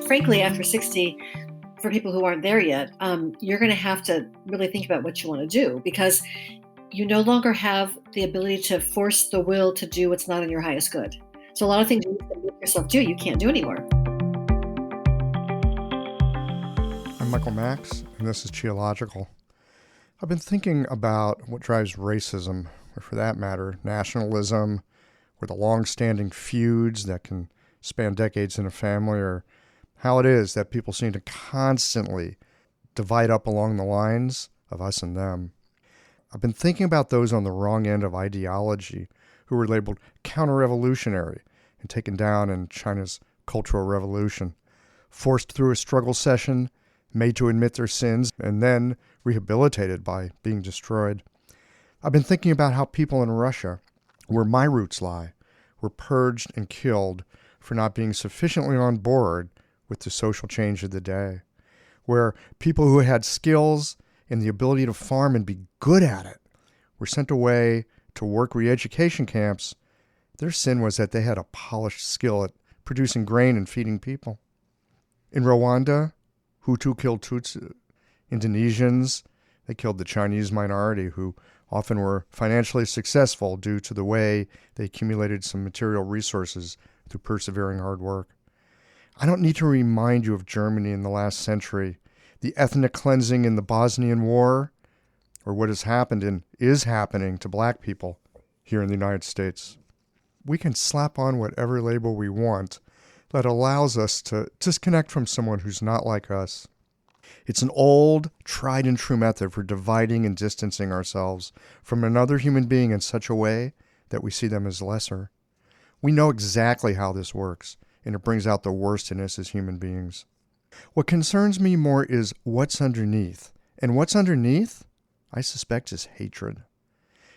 frankly, after 60, for people who aren't there yet, you're going to have to really think about what you want to do, because you no longer have the ability to force the will to do what's not in your highest good. So a lot of things you used to make yourself do, you can't do anymore. I'm Michael Max, and this is Geological. I've been thinking about what drives racism, or for that matter, nationalism, or the long-standing feuds that can span decades in a family, or how it is that people seem to constantly divide up along the lines of us and them. I've been thinking about those on the wrong end of ideology who were labeled counter-revolutionary and taken down in China's Cultural Revolution, forced through a struggle session, made to admit their sins, and then rehabilitated by being destroyed. I've been thinking about how people in Russia, where my roots lie, were purged and killed for not being sufficiently on board with the social change of the day, where people who had skills and the ability to farm and be good at it were sent away to work re-education camps. Their sin was that they had a polished skill at producing grain and feeding people. In Rwanda, Hutu killed Tutsi. Indonesians, they killed the Chinese minority, who often were financially successful due to the way they accumulated some material resources through persevering hard work. I don't need to remind you of Germany in the last century, the ethnic cleansing in the Bosnian War, or what has happened and is happening to black people here in the United States. We can slap on whatever label we want that allows us to disconnect from someone who's not like us. It's an old, tried and true method for dividing and distancing ourselves from another human being in such a way that we see them as lesser. We know exactly how this works, and it brings out the worst in us as human beings. What concerns me more is what's underneath. And what's underneath, I suspect, is hatred.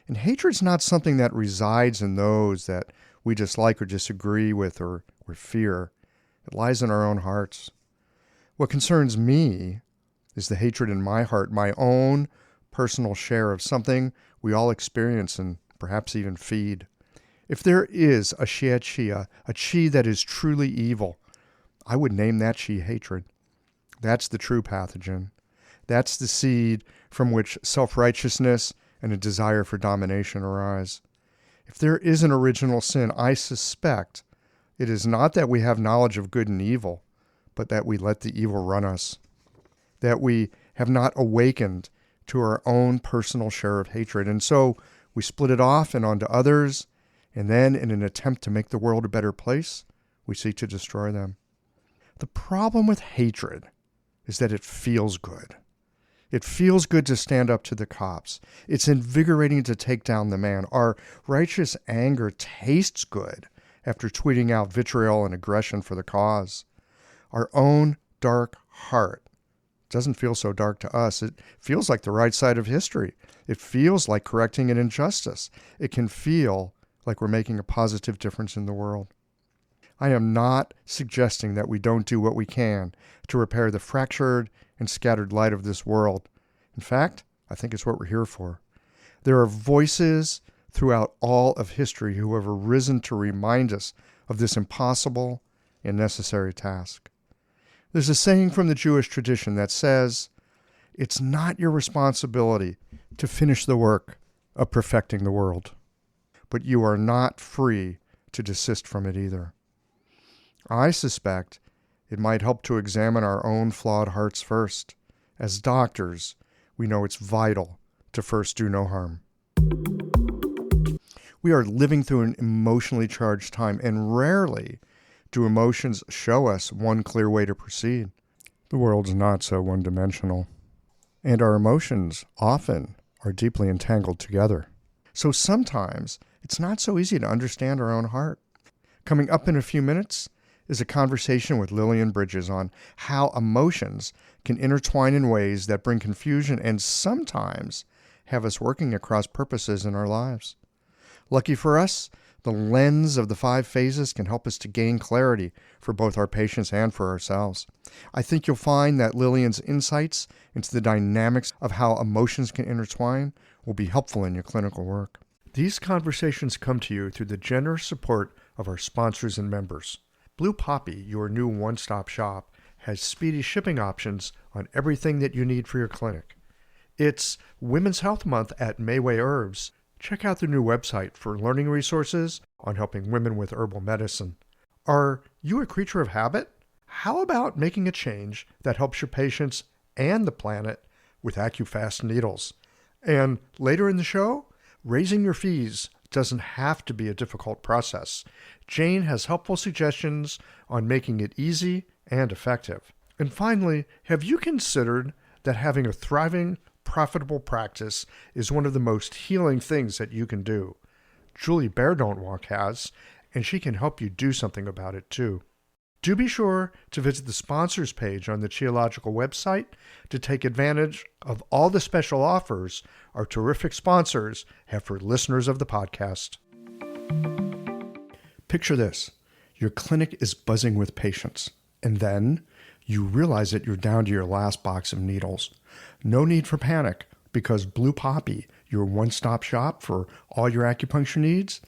And hatred's not something that resides in those that we dislike or disagree with or fear. It lies in our own hearts. What concerns me is the hatred in my heart, my own personal share of something we all experience and perhaps even feed. If there is a xie, a qi that is truly evil, I would name that qi hatred. That's the true pathogen. That's the seed from which self-righteousness and a desire for domination arise. If there is an original sin, I suspect it is not that we have knowledge of good and evil, but that we let the evil run us. That we have not awakened to our own personal share of hatred. And so we split it off and onto others, and then in an attempt to make the world a better place, we seek to destroy them. The problem with hatred is that it feels good. It feels good to stand up to the cops. It's invigorating to take down the man. Our righteous anger tastes good after tweeting out vitriol and aggression for the cause. Our own dark heart doesn't feel so dark to us. It feels like the right side of history. It feels like correcting an injustice. It can feel like we're making a positive difference in the world. I am not suggesting that we don't do what we can to repair the fractured and scattered light of this world. In fact, I think it's what we're here for. There are voices throughout all of history who have arisen to remind us of this impossible and necessary task. There's a saying from the Jewish tradition that says, "It's not your responsibility to finish the work of perfecting the world, but you are not free to desist from it either." I suspect it might help to examine our own flawed hearts first. As doctors, we know it's vital to first do no harm. We are living through an emotionally charged time, and rarely do emotions show us one clear way to proceed. The world's not so one-dimensional, and our emotions often are deeply entangled together. So sometimes it's not so easy to understand our own heart. Coming up in a few minutes is a conversation with Lillian Bridges on how emotions can intertwine in ways that bring confusion and sometimes have us working across purposes in our lives. Lucky for us, the lens of the 5 phases can help us to gain clarity for both our patients and for ourselves. I think you'll find that Lillian's insights into the dynamics of how emotions can intertwine will be helpful in your clinical work. These conversations come to you through the generous support of our sponsors and members. Blue Poppy, your new one-stop shop, has speedy shipping options on everything that you need for your clinic. It's Women's Health Month at Mayway Herbs. Check out their new website for learning resources on helping women with herbal medicine. Are you a creature of habit? How about making a change that helps your patients and the planet with AccuFast needles? And later in the show, raising your fees doesn't have to be a difficult process. Jane has helpful suggestions on making it easy and effective. And finally, have you considered that having a thriving, profitable practice is one of the most healing things that you can do? Julie Bear Don't Walk has, and she can help you do something about it too. Do be sure to visit the sponsors page on the Qiological website to take advantage of all the special offers our terrific sponsors have for listeners of the podcast. Picture this. Your clinic is buzzing with patients, and then you realize that you're down to your last box of needles. No need for panic, because Blue Poppy, your one-stop shop for all your acupuncture needs,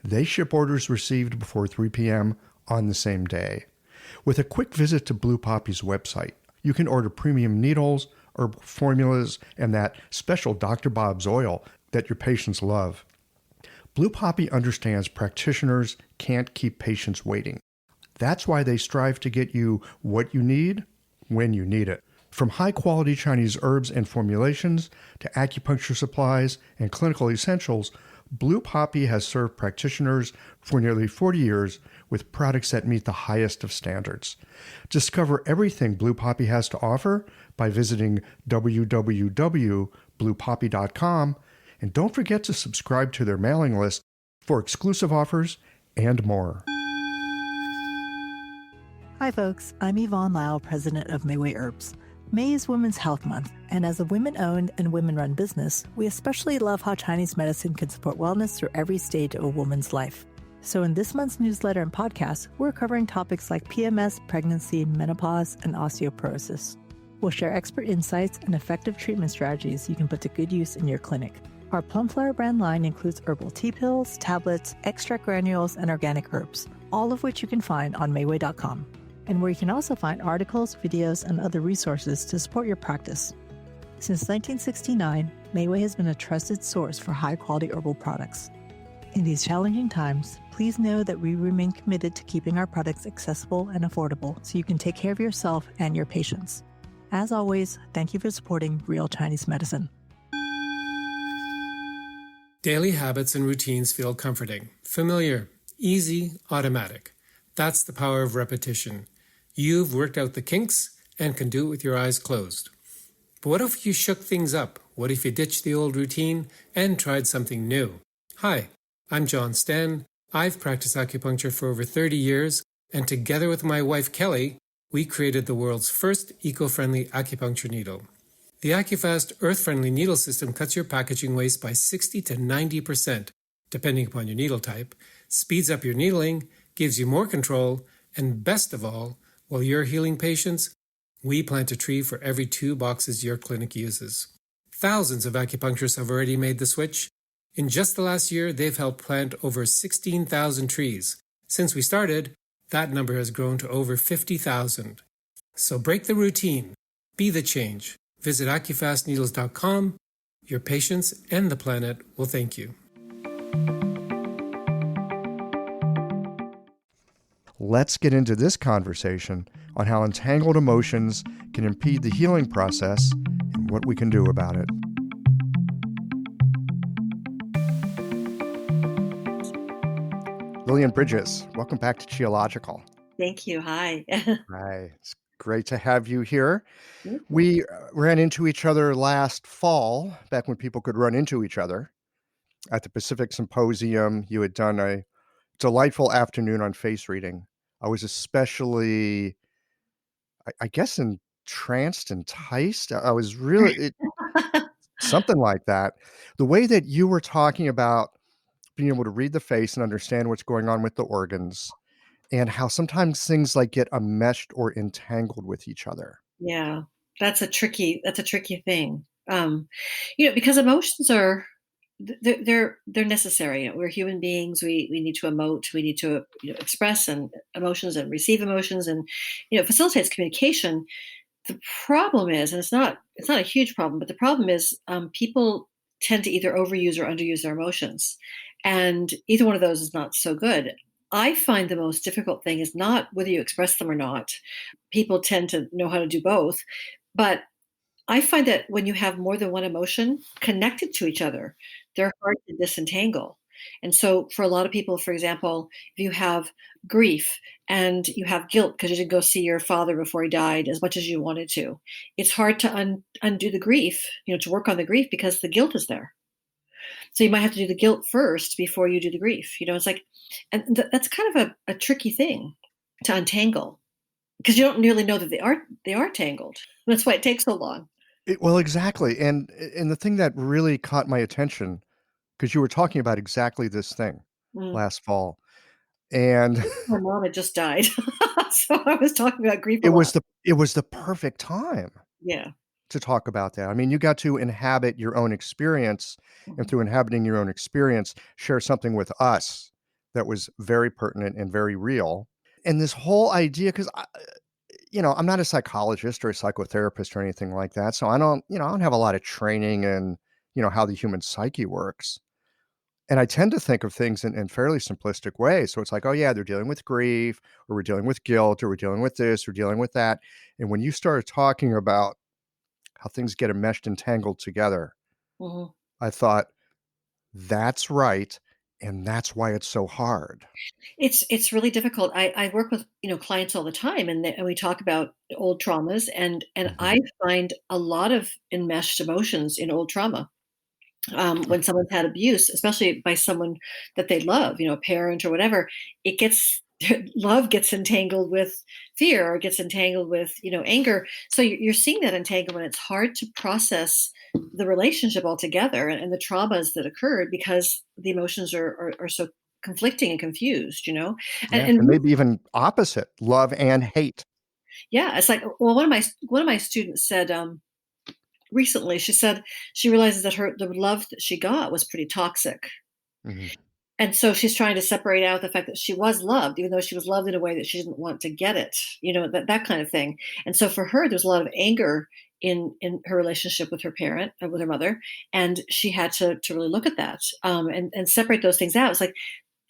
they ship orders received before 3 p.m. on the same day. With a quick visit to Blue Poppy's website, you can order premium needles, herbal formulas, and that special Dr. Bob's oil that your patients love. Blue Poppy understands practitioners can't keep patients waiting. That's why they strive to get you what you need when you need it. From high-quality Chinese herbs and formulations to acupuncture supplies and clinical essentials, Blue Poppy has served practitioners for nearly 40 years with products that meet the highest of standards. Discover everything Blue Poppy has to offer by visiting www.bluepoppy.com, and don't forget to subscribe to their mailing list for exclusive offers and more. Hi folks, I'm Yvonne Lau, president of Mayway Herbs. May is Women's Health Month, and as a women-owned and women-run business, we especially love how Chinese medicine can support wellness through every stage of a woman's life. So in this month's newsletter and podcast, we're covering topics like PMS, pregnancy, menopause, and osteoporosis. We'll share expert insights and effective treatment strategies you can put to good use in your clinic. Our Plumflower brand line includes herbal tea pills, tablets, extract granules, and organic herbs, all of which you can find on Mayway.com, and where you can also find articles, videos, and other resources to support your practice. Since 1969, Mayway has been a trusted source for high-quality herbal products. In these challenging times, please know that we remain committed to keeping our products accessible and affordable so you can take care of yourself and your patients. As always, thank you for supporting Real Chinese Medicine. Daily habits and routines feel comforting, familiar, easy, automatic. That's the power of repetition. You've worked out the kinks and can do it with your eyes closed. But what if you shook things up? What if you ditched the old routine and tried something new? Hi, I'm John Sten. I've practiced acupuncture for over 30 years, and together with my wife Kelly, we created the world's first eco-friendly acupuncture needle. The AccuFast earth-friendly needle system cuts your packaging waste by 60 to 90%, depending upon your needle type, speeds up your needling, gives you more control, and best of all, while you're healing patients, we plant a tree for every 2 boxes your clinic uses. Thousands of acupuncturists have already made the switch. In just the last year, they've helped plant over 16,000 trees. Since we started, that number has grown to over 50,000. So break the routine. Be the change. Visit AccuFastNeedles.com. Your patients and the planet will thank you. Let's get into this conversation on how entangled emotions can impede the healing process and what we can do about it. Lillian Bridges, welcome back to Qiological. Thank you. Hi. Hi, it's great to have you here. We ran into each other last fall, back when people could run into each other, at the Pacific Symposium. You had done a delightful afternoon on face reading. I was especially, I guess, entranced, enticed. I was really, something like that. The way that you were talking about being able to read the face and understand what's going on with the organs, and how sometimes things like get enmeshed or entangled with each other. Yeah, that's a tricky thing. Because emotions are they're necessary. We're human beings. We need to emote. We need to express and emotions and receive emotions, and facilitates communication. The problem is, and it's not a huge problem, but the problem is people tend to either overuse or underuse their emotions, and either one of those is not so good. I find the most difficult thing is not whether you express them or not. People tend to know how to do both, but I find that when you have more than one emotion connected to each other, they're hard to disentangle. And so, for a lot of people, for example, if you have grief and you have guilt because you didn't go see your father before he died as much as you wanted to, it's hard to undo the grief, to work on the grief because the guilt is there. So, you might have to do the guilt first before you do the grief. It's like, and that's kind of a tricky thing to untangle because you don't really know that they are tangled. That's why it takes so long. Well, exactly, and the thing that really caught my attention, because you were talking about exactly this thing Mm. last fall, and My mom had just died, so I was talking about grief a it lot. was the perfect time Yeah. to talk about that. I mean, you got to inhabit your own experience, and Mhm. through inhabiting your own experience, share something with us that was very pertinent and very real. And this whole idea, because I'm not a psychologist or a psychotherapist or anything like that, so I don't have a lot of training in, how the human psyche works. And I tend to think of things in fairly simplistic ways. So it's like, oh yeah, they're dealing with grief, or we're dealing with guilt, or we're dealing with this, or dealing with that. And when you started talking about how things get enmeshed and tangled together, Mhm. I thought, that's right. And that's why it's so hard. It's really difficult. I work with, clients all the time, and we talk about old traumas, and Mhm. I find a lot of enmeshed emotions in old trauma. When someone's had abuse, especially by someone that they love, a parent or whatever, it gets love gets entangled with fear or gets entangled with, anger. So you're seeing that entanglement. It's hard to process the relationship altogether and the traumas that occurred because the emotions are so conflicting and confused, and, Yeah. and And maybe even opposite, love and hate. yeah, it's like, well, one of my students said recently, she said she realizes that the love that she got was pretty toxic. Mhm. And so she's trying to separate out the fact that she was loved, even though she was loved in a way that she didn't want to get it, that kind of thing. And so for her, there's a lot of anger in her relationship with her parent, with her mother, and she had to really look at that and separate those things out. It's like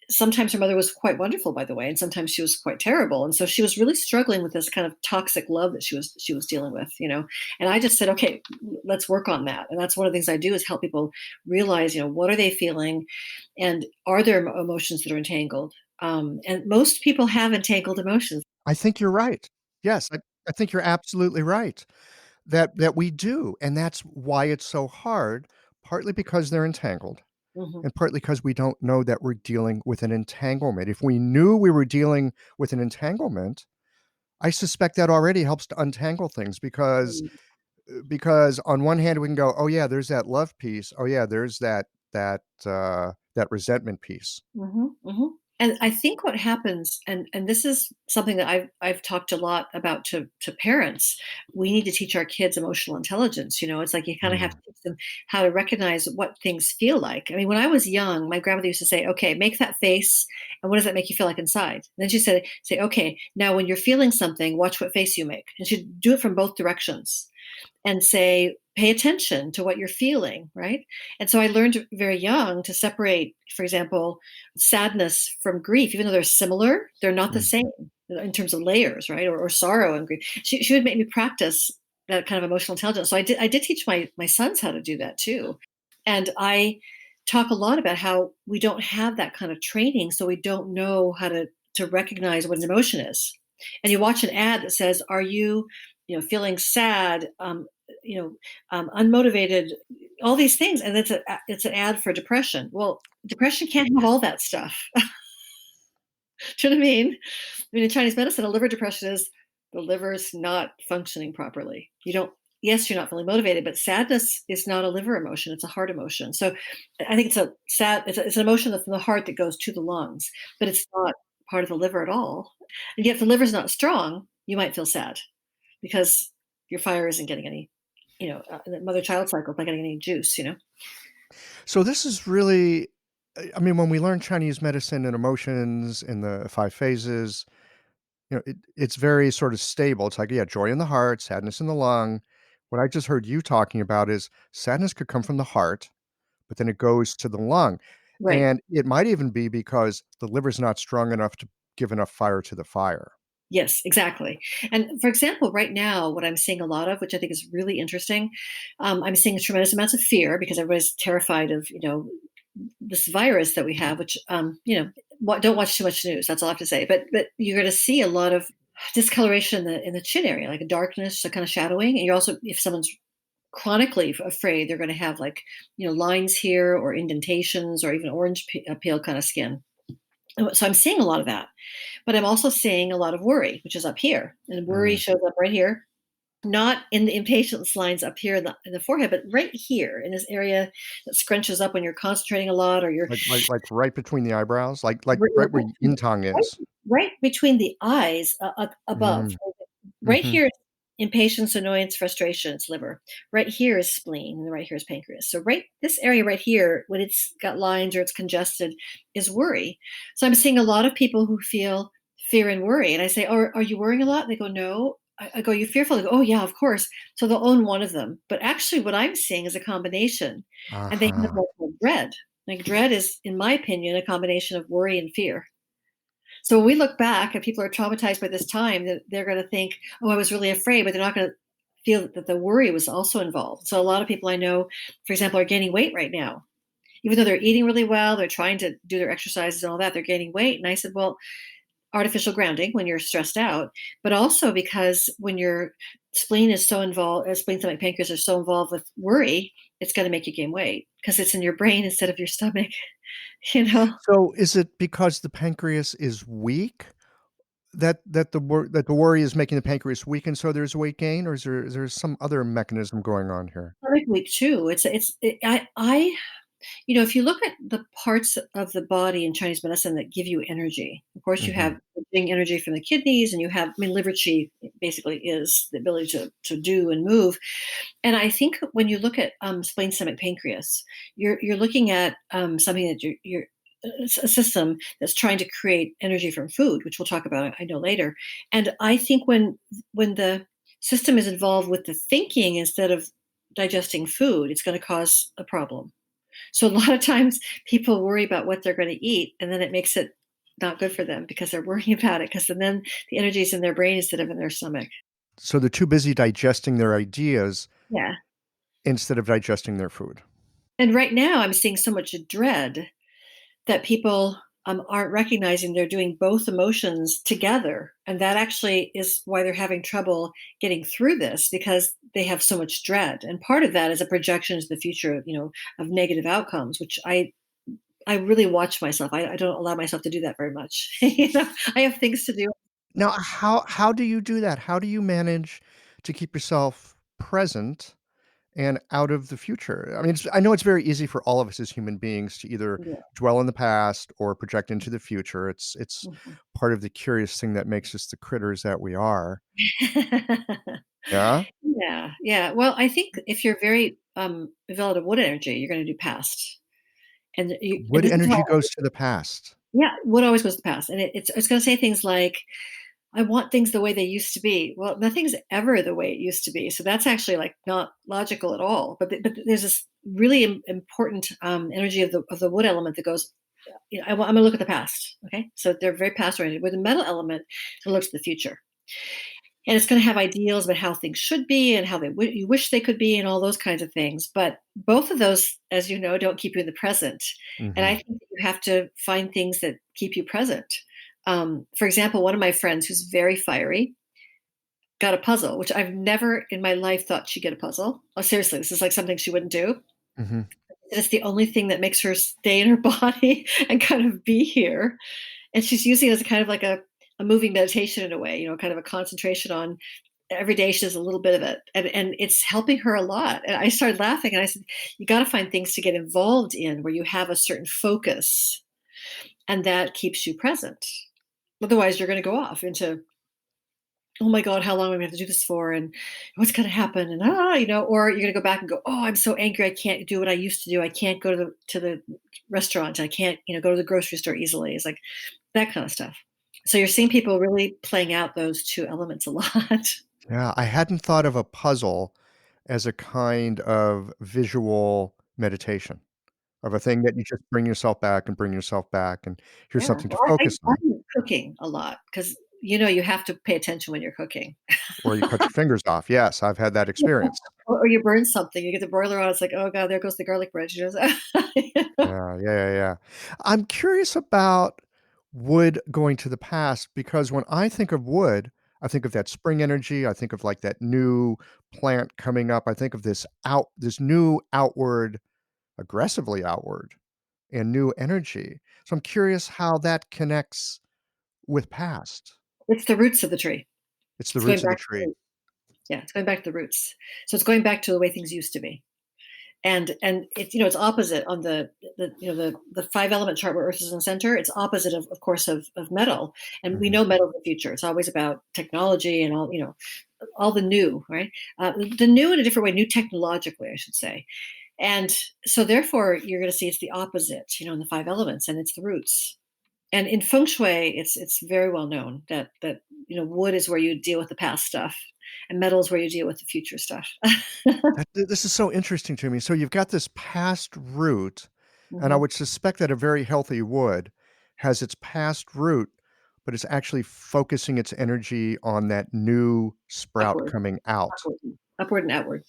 sometimes her mother was quite wonderful, by the way, and sometimes she was quite terrible. And so she was really struggling with this kind of toxic love that she was dealing with. And I just said, okay, let's work on that. And that's one of the things I do is help people realize, what are they feeling, and are there emotions that are entangled? And most people have entangled emotions. I think you're right. Yes, I think you're absolutely right that we do. And that's why it's so hard, partly because they're entangled. Hmm. And partly because we don't know that we're dealing with an entanglement. If we knew we were dealing with an entanglement, I suspect that already helps to untangle things because on one hand we can go, "Oh yeah, there's that love piece. Oh yeah, there's that resentment piece." Hmm. Hmm. And I think what happens, and this is something that I've talked a lot about to parents. We need to teach our kids emotional intelligence. It's like you kind of have Mm, to teach them how to recognize what things feel like. I mean, when I was young, my grandmother used to say, "Okay, make that face, and what does that make you feel like inside?" And then she said, "Say, okay, now when you're feeling something, watch what face you make," and she'd do it from both directions and say, pay attention to what you're feeling, right? And so I learned very young to separate, for example, sadness from grief. Even though they're similar, they're not the mm. same in terms of layers, right? Or sorrow and grief. She would make me practice that kind of emotional intelligence. So I did teach my sons how to do that too. And I talk a lot about how we don't have that kind of training, so we don't know how to recognize what an emotion is. And you watch an ad that says, "Are you, feeling sad, unmotivated, all these things," and it's an ad for depression. Well, depression can't have all that stuff. Do you know what I mean? I mean, in Chinese medicine, a liver depression is the liver is not functioning properly. You don't. Yes, you're not feeling motivated, but sadness is not a liver emotion; it's a heart emotion. So, I think it's an emotion that's in the heart that goes to the lungs, but it's not part of the liver at all. And yet, if the liver's not strong, you might feel sad because your fire isn't getting any, the mother child cycle is not getting any juice. So this is really, I mean, when we learn Chinese medicine and emotions in the 5 phases, it's very sort of stable. It's like, yeah, joy in the heart, sadness in the lung. What I just heard you talking about is sadness could come from the heart, but then it goes to the lung. Right. And it might even be because the liver's not strong enough to give enough fire to the fire. Yes, exactly. And for example, right now, what I'm seeing a lot of, which I think is really interesting, I'm seeing tremendous amounts of fear because everybody's terrified of, this virus that we have, which, don't watch too much news. That's all I have to say. But you're going to see a lot of discoloration in the chin area, like a darkness, a kind of shadowing. And you're also, if someone's chronically afraid, they're going to have like, lines here or indentations or even orange pale kind of skin. So I'm seeing a lot of that. But I'm also seeing a lot of worry, which is up here. And worry Mm. shows up right here, not in the impatience lines up here in the forehead, but right here in this area that scrunches up when you're concentrating a lot or you're Like right between the eyebrows, like right, right where yin tongue right is. right between the eyes above. Mm. Right Mhm. here is impatience, annoyance, frustration, it's liver. Right here is spleen, and right here is pancreas. So right this area right here, when it's got lines or it's congested, is worry. So I'm seeing a lot of people who feel fear and worry. And I say, "Oh, are you worrying a lot?" And they go, "No." I go, "You fearful?" They go, "Oh yeah, of course." So they'll own one of them. But actually what I'm seeing is a combination. And they have Uh-huh. what's called dread. Like dread is, in my opinion, a combination of worry and fear. So when we look back and people are traumatized by this time, that they're going to think, "Oh, I was really afraid," but they're not going to feel that the worry was also involved. So a lot of people I know, for example, are gaining weight right now. Even though they're eating really well, they're trying to do their exercises and all that, they're gaining weight. And I said, well, artificial grounding when you're stressed out, but also because when your spleen is so involved, spleen, stomach, pancreas are so involved with worry, it's going to make you gain weight because it's in your brain instead of your stomach. you know So, is it because the pancreas is weak that the worry is making the pancreas weak and so there's weight gain, or is there some other mechanism going on here? Stomach week too. If you look at the parts of the body in Chinese medicine that give you energy, of course, you Mhm. have getting energy from the kidneys, and you have, I mean, liver qi basically is the ability to do and move. And I think when you look at spleen, stomach, pancreas, you're looking at something that you're it's a system that's trying to create energy from food, which we'll talk about, I know later. And I think when the system is involved with the thinking instead of digesting food, it's going to cause a problem. So a lot of times people worry about what they're going to eat, and then it makes it not good for them because they're worrying about it. Because then the energy is in their brain instead of in their stomach. So they're too busy digesting their ideas Yeah. instead of digesting their food. And right now, I'm seeing so much dread that people aren't recognizing they're doing both emotions together. And that actually is why they're having trouble getting through this because they have so much dread. And part of that is a projection into the future, of negative outcomes, which I really watch myself. I don't allow myself to do that very much. I have things to do. Now, how do you do that? How do you manage to keep yourself present and out of the future? I mean, I know it's very easy for all of us as human beings to either Yeah. dwell in the past or project into the future. It's Mhm. part of the curious thing that makes us the critters that we are. Yeah? Yeah, yeah. Well, I think if you're very developed of wood energy, you're going to do past, and Would this is how. energy goes to the past? Yeah, wood always goes to past, and it's going to say things like, "I want things the way they used to be." Well, nothing's ever the way it used to be, so that's actually like not logical at all. But there's this really important energy of the wood element that goes. I'm going to look at the past. Okay, so they're very past oriented. With the metal element, it looks to the future. And it's going to have ideals about how things should be and how you wish they could be and all those kinds of things. But both of those, as you know, don't keep you in the present. And I Mhm. think that you have to find things that keep you present. For example, one of my friends who's very fiery got a puzzle, which I've never in my life thought she'd get a puzzle. Oh, seriously, this is like something she wouldn't do. Mhm. It's the only thing that makes her stay in her body and kind of be here. And she's using it as a kind of like a moving meditation in a way, kind of a concentration on every day she does a little bit of it. And it's helping her a lot. And I started laughing and I said, you got to find things to get involved in where you have a certain focus and that keeps you present. Otherwise, you're going to go off into oh my God, how long am I going to have to do this for? And what's going to happen? And or you're going to go back and go, oh, I'm so angry. I can't do what I used to do. I can't go to the restaurant. I can't, go to the grocery store easily. It's like that kind of stuff. So you're seeing people really playing out those two elements a lot. Yeah, I hadn't thought of a puzzle as a kind of visual meditation, of a thing that you just bring yourself back and bring yourself back, and here's Yeah. something to Well, focus on, I'm cooking a lot because you have to pay attention when you're cooking. or you cut your fingers off. Yes, I've had that experience. Or you burn something, you get the broiler on, it's like, "Oh god, there goes the garlic bread." You know? Yeah, yeah, yeah, yeah. I'm curious about wood going to the past because when I think of wood, I think of that spring energy. I think of like that new plant coming up. I think of this new outward, aggressively outward, and new energy. So I'm curious how that connects with past. It's the roots of the tree. It's the It's going roots of the back to the tree. roots. Yeah, it's going back to the roots. So it's going back to the way things used to be. And it's opposite on the 5 element chart where Earth is in the center. It's opposite of course, of metal. And we Mhm. know metal is the future. It's always about technology and all the new, right? The new in a different way, new technologically, I should say. And so therefore you're going to see it's the opposite, in the 5 elements, and it's the roots. And in feng shui, it's very well known that wood is where you deal with the past stuff, and metal is where you deal with the future stuff. This is so interesting to me. So you've got this past root, and I Hmm. would suspect that a very healthy wood has its past root, but it's actually focusing its energy on that new sprout Upward, coming out. upward, upward and outward.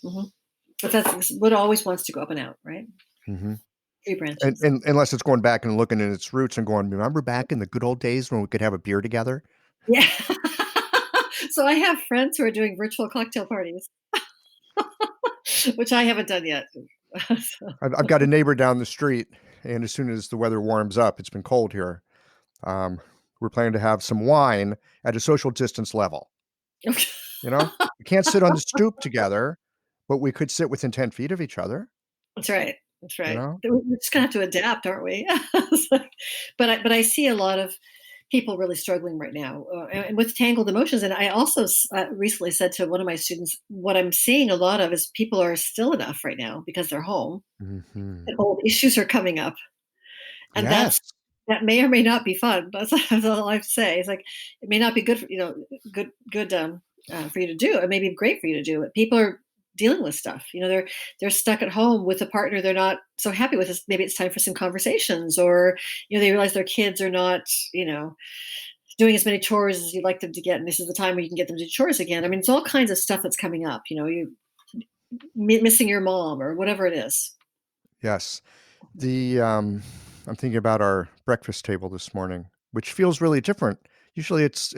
But that's wood always wants to go up and out, right? Mhm. Tree And branches. and unless it's going back and looking at its roots and going, "Remember back in the good old days when we could have a beer together?" Yeah. So I have friends who are doing virtual cocktail parties, which I haven't done yet. So, I've got a neighbor down the street, and as soon as the weather warms up, it's been cold here, um, we're planning to have some wine at a social distance level. You know? We can't sit on the stoop together, but we could sit within 10 feet of each other, that's right. That's you right. know? We're just gonna have to adapt, aren't we? So, but I see a lot of people really struggling right now, and with tangled emotions. And I also recently said to one of my students, what I'm seeing a lot of is people are still enough right now because they're home, Mhm. and old issues are coming up, and Yes. that may or may not be fun. That's all I have to say. It's like it may not be good for good for you to do. It may be great for you to do. But people are dealing with stuff. They're stuck at home with a partner they're not so happy with. Maybe it's time for some conversations, or they realize their kids are not you know doing as many chores as you'd like them to get, and this is the time where you can get them to do chores again. I mean, it's all kinds of stuff that's coming up. You missing your mom or whatever it is. Yes. The, I'm thinking about our breakfast table this morning, which feels really different. Usually it's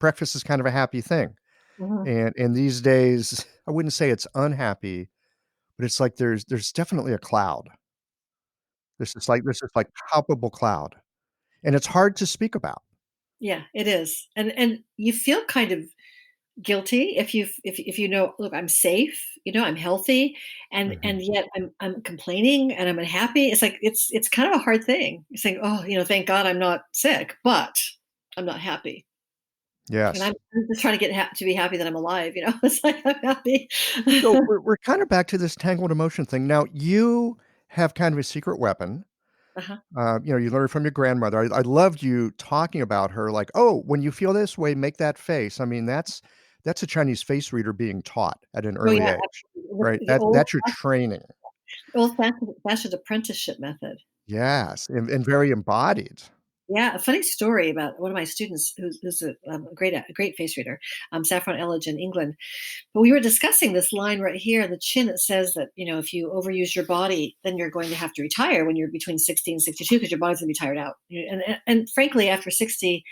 breakfast is kind of a happy thing, Mhm. and these days, I wouldn't say it's unhappy, but it's like there's definitely a cloud. There's this, like, palpable cloud, and it's hard to speak about. Yeah, it is, and you feel kind of guilty if you know, look, I'm safe, I'm healthy, and Mhm. yet I'm complaining and I'm unhappy. It's like it's kind of a hard thing. You're saying, oh, thank God I'm not sick, but I'm not happy, and Yes. I'm just trying to get to be happy that I'm alive. It's like I'm happy. So we're kinda back to this tangled emotion thing. Now you have kind of a secret weapon. Uh-huh. You learned from your grandmother. I loved you talking about her like, "Oh, when you feel this way, make that face." I mean, that's a Chinese face reader being taught at an Oh early yeah, age, absolutely. right? The That's your training. old fashioned apprenticeship method. Yes, and very embodied. Yeah, a funny story about one of my students who's a great face reader, Saffron Elledge in England. But we were discussing this line right here in the chin that says that, if you overuse your body, then you're going to have to retire when you're between 60 and 62 because your body's going to be tired out. And frankly, after 60,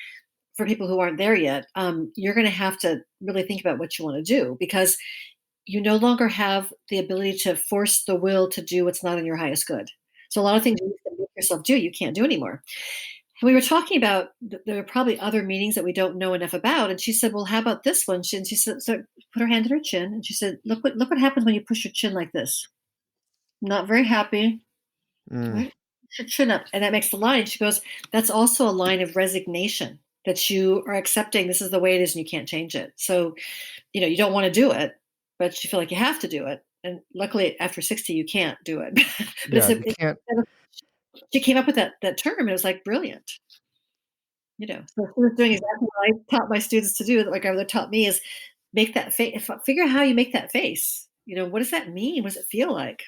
for people who aren't there yet, you're going to have to really think about what you want to do because you no longer have the ability to force the will to do what's not in your highest good. So a lot of things you used to make yourself do, you can't do anymore. And we were talking about there are probably other meanings that we don't know enough about. And she said, "Well, how about this one?" She said, so put her hand on her chin, and she said, look what happens when you push your chin like this. Not very happy, Mm, right? Push your chin up, and that makes the line." She goes, "That's also a line of resignation." that you are accepting this is the way it is and you can't change it. So, you don't want to do it, but you feel like you have to do it. And luckily, after 60, you can't do it. But Yeah, you can't. she came up with that term. It was like brilliant. So she was doing exactly what I taught my students to do. Like I taught me is make that face. Figure out how you make that face. What does that mean? What does it feel like?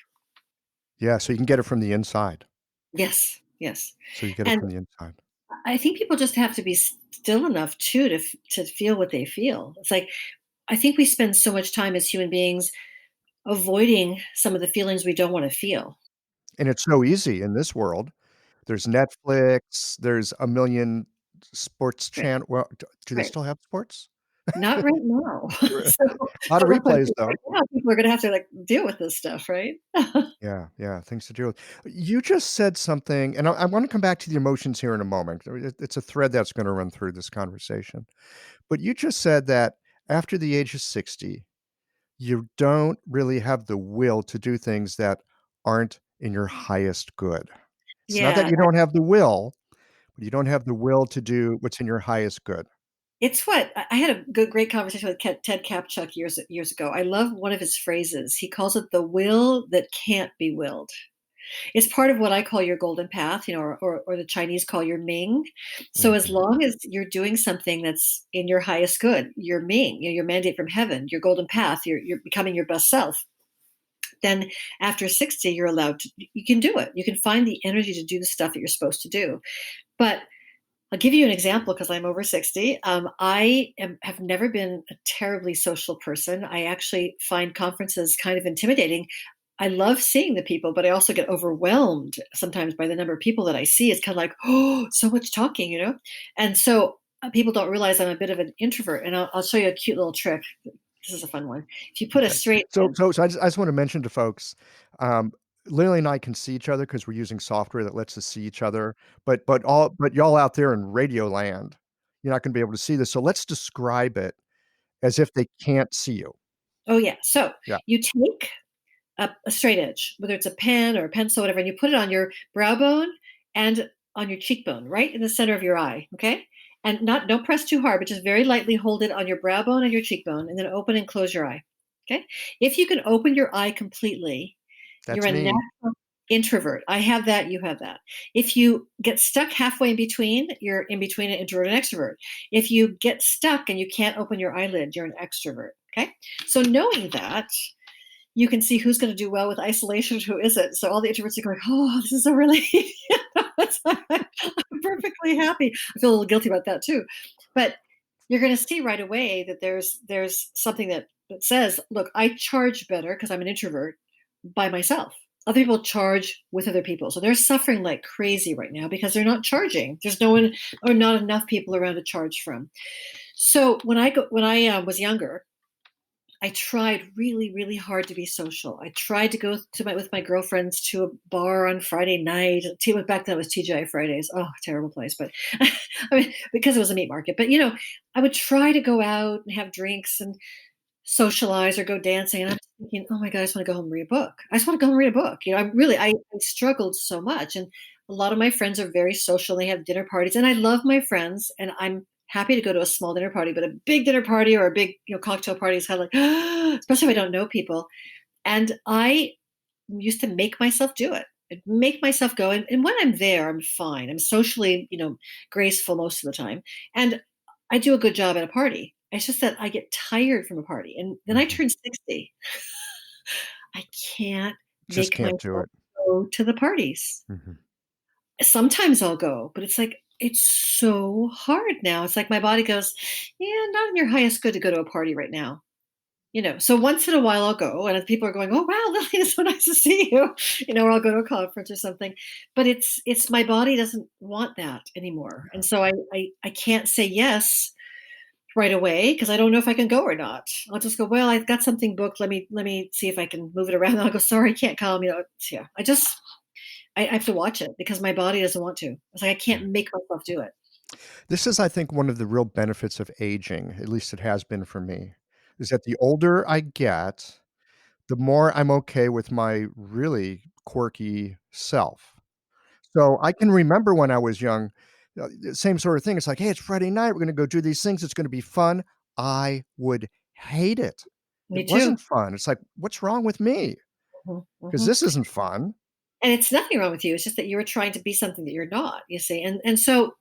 Yeah, so you can get it from the inside. Yes, yes. So you get it And from the inside. I think people just have to be still enough too to feel what they feel. It's like I think we spend so much time as human beings avoiding some of the feelings we don't want to feel. And it's so easy in this world. There's Netflix, there's a million sports Right, well, do they right. still have sports? Not right now. A So lot of at one point, replays, though. right now, people are going to have to like deal with this stuff, right? Yeah, yeah, things to deal with. You just said something, and I wanna come back to the emotions here in a moment. It's a thread that's gonna run through this conversation. But you just said that after the age of 60, you don't really have the will to do things that aren't in your highest good. It's not that Yeah, you don't have the will, but you don't have the will to do what's in your highest good. it's what I had a great conversation with Ted Kapchuk years ago. I love one of his phrases. He calls it the will that can't be willed. It's part of what I call your golden path, or the Chinese call your Ming. So as Mhm. long as you're doing something that's in your highest good, your Ming, your mandate from heaven, your golden path, you're becoming your best self. Then after 60, you're allowed to, you can do it. You can find the energy to do the stuff that you're supposed to do. But I'll give you an example because I'm over 60. Have never been a terribly social person. I actually find conferences kind of intimidating. I love seeing the people, but I also get overwhelmed sometimes by the number of people that I see. It's kind of like, oh, so much talking. And so people don't realize I'm a bit of an introvert. And I'll show you a cute little trick. This is a fun one. If you put a Okay. straight So I just wanna mention to folks, um, Lily and I can see each other because 'cause we're using software that lets us see each other, but y'all out there in radio land, you're not gonna be able to see this, so let's describe it as if they can't see you. Oh, yeah. So Yeah. you take a straight edge, whether it's a pen or a pencil, whatever, and you put it on your brow bone and on your cheekbone, right in the center of your eye. Okay. And don't press too hard, but just very lightly hold it on your brow bone and your cheekbone, and then open and close your eye. Okay. If you can open your eye completely, you're That's a me. natural introvert. I have that, you have that. If you get stuck halfway in between, you're in between an introvert and extrovert. If you get stuck and you can't open your eyelid, you're an extrovert. Okay. So knowing that, you can see who's going to do well with isolation and who isn't. So all the introverts are going, "Oh, this is a relief." I'm perfectly happy. I feel a little guilty about that too, but you're going to see right away that there's something that says, "Look, I charge better because I'm an introvert by myself." Other people charge with other people, so they're suffering like crazy right now because they're not charging. There's no one or not enough people around to charge from. So when I was younger, I tried really, really hard to be social. I tried to go with my girlfriends to a bar on Friday night. Back then it was TGI Fridays. Oh, terrible place, but I mean because it was a meat market. But I would try to go out and have drinks and socialize or go dancing. And I'm thinking, oh my god, I just want to go home and read a book. I just want to go home and read a book. I struggled so much, and a lot of my friends are very social. They have dinner parties, and I love my friends, and I'm happy to go to a small dinner party, but a big dinner party or a big cocktail party is kind of like, especially if I don't know people. And I used to make myself do it. I'd make myself go, and when I'm there, I'm fine. I'm socially, graceful most of the time, and I do a good job at a party. It's just that I get tired from a party, and then I Mhm. turn 60. I can't Just make can't do myself it. go to the parties. Mhm. Sometimes I'll go, but it's like it's so hard now. It's like my body goes, yeah, not in your highest good to go to a party right now. So once in a while I'll go, and if people are going, "Oh wow, Lillian, it's so nice to see you," or I'll go to a conference or something. But it's my body doesn't want that anymore, and so I can't say yes right away because I don't know if I can go or not. I'll just go, "Well, I've got something booked. Let me see if I can move it around." And I'll go, "Sorry, I can't come." Yeah. I have to watch it because my body doesn't want to. It's like I can't make myself do it. This is, I think, one of the real benefits of aging, at least it has been for me, is that the older I get, the more I'm okay with my really quirky self. So I can remember when I was young Same sort of thing. It's like, hey, it's Friday night. We're going to go do these things. It's going to be fun. I would hate it. Me It too. wasn't fun. It's like, what's wrong with me? Mhm, Because mhm. this isn't fun. And it's nothing wrong with you. It's just that you're trying to be something that you're not, you see. And so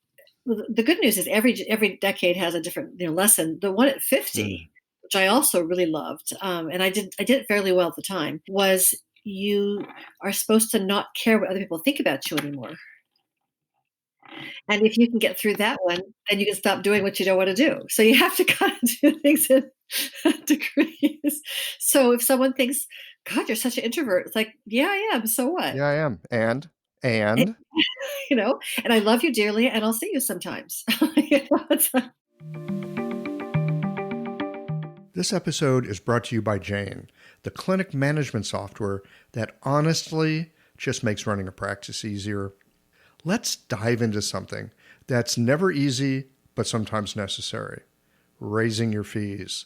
the good news is every decade has a different, lesson. The one at Mm. 50, which I also really loved, and I did fairly well at the time, was you are supposed to not care what other people think about you anymore. And if you can get through that one, then you can stop doing what you don't want to do. So you have to kind of do things in degrees. So if someone thinks, God, you're such an introvert, it's like, yeah, I am. So what? Yeah, I am. And And I love you dearly, and I'll see you sometimes. It's like, this episode is brought to you by Jane, the clinic management software that honestly just makes running a practice easier. Let's dive into something that's never easy, but sometimes necessary: raising your fees.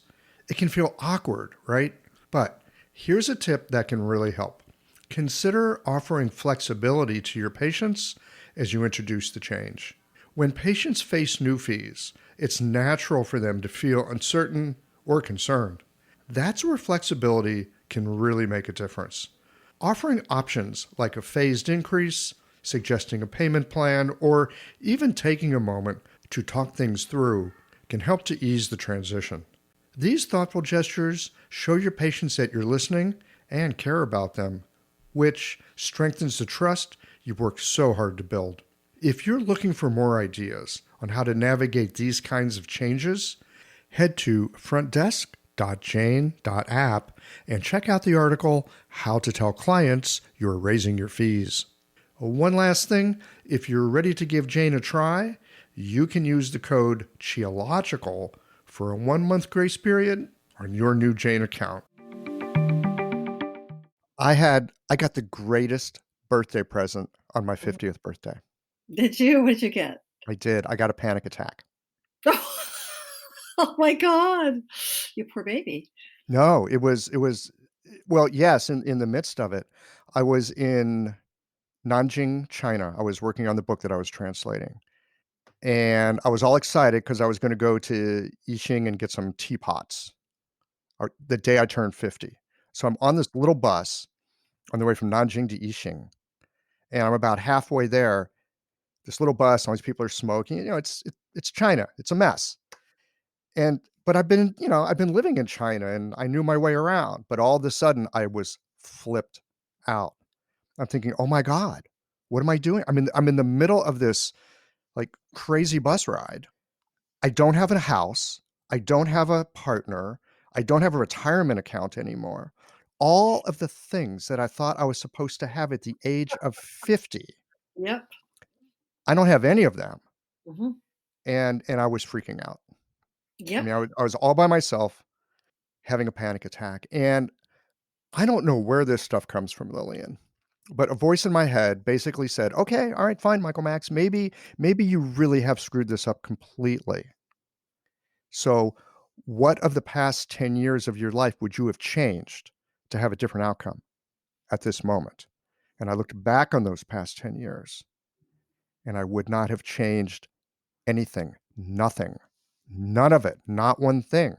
It can feel awkward, right? But here's a tip that can really help. Consider offering flexibility to your patients as you introduce the change. When patients face new fees, it's natural for them to feel uncertain or concerned. That's where flexibility can really make a difference. Offering options like a phased increase, suggesting a payment plan, or even taking a moment to talk things through can help to ease the transition. These thoughtful gestures show your patients that you're listening and care about them, which strengthens the trust you've worked so hard to build. If you're looking for more ideas on how to navigate these kinds of changes, head to frontdesk.jane.app and check out the article, How to Tell Clients You're Raising Your Fees. One last thing, if you're ready to give Jane a try, you can use the code CHEOLOGICAL for a 1-month grace period on your new Jane account. I got the greatest birthday present on my 50th birthday. did you? What did you get? I did. I got a panic attack. Oh my God. You poor baby. No, it was well, yes, in the midst of it. I was in Nanjing, China. I was working on the book that I was translating. And I was all excited because I was going to go to Yixing and get some teapots the day I turned 50. So I'm on this little bus on the way from Nanjing to Yixing, and I'm about halfway there. This little bus, all these people are smoking. It's China. It's a mess. But I've been living in China and I knew my way around. But all of a sudden, I was flipped out. I'm thinking, oh my God, what am I doing? I'm in the middle of this like crazy bus ride. I don't have a house. I don't have a partner. I don't have a retirement account anymore. All of the things that I thought I was supposed to have at the age of 50, Yep. I don't have any of them. Mhm. And I was freaking out. I Yep. mean, I was all by myself having a panic attack. And I don't know where this stuff comes from, Lillian, but a voice in my head basically said, okay, all right, fine, Michael Max, maybe you really have screwed this up completely. So, what of the past 10 years of your life would you have changed to have a different outcome at this moment? And I looked back on those past 10 years and I would not have changed anything, nothing, none of it, not one thing.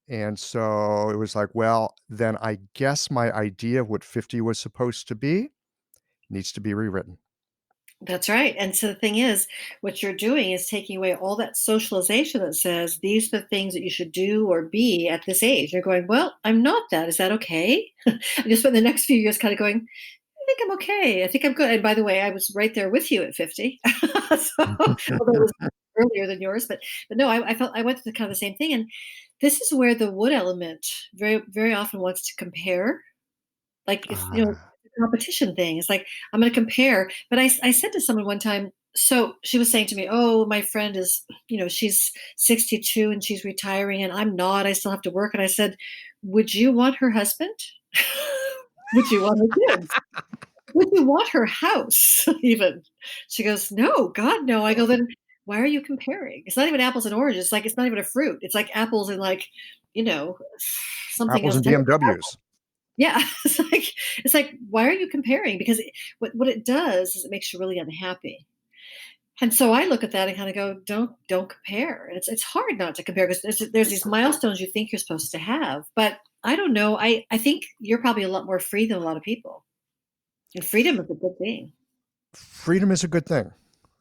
And so it was like, well, then I guess my idea of what 50 was supposed to be needs to be rewritten. That's right. And so the thing is, what you're doing is taking away all that socialization that says these are the things that you should do or be at this age. You're going, well, I'm not that. Is that okay? I just spent the next few years kind of going, I think I'm okay. I think I'm good. And by the way, I was right there with you at 50. Although it was earlier than yours, but no, I felt I went through kind of the same thing. And this is where the wood element very, very often wants to compare. Like it's Ah, it's a competition thing. It's like I'm going to compare. But I said to someone one time. So she was saying to me, "Oh, my friend is, she's 62 and she's retiring, and I'm not. I still have to work." And I said, "Would you want her husband? Would you want her kids? Would you want her house even?" She goes, "No, God, no." I go, "Then why are you comparing? It's not even apples and oranges. Like it's not even a fruit. It's like apples and like, you know, something apples else." and BMWs. Yeah, it's like, why are you comparing? Because what it does is it makes you really unhappy. And so I look at that and kind of go, don't compare. And it's hard not to compare because there's these milestones you think you're supposed to have. But I don't know. I think you're probably a lot more free than a lot of people. And freedom is a good thing. Freedom is a good thing.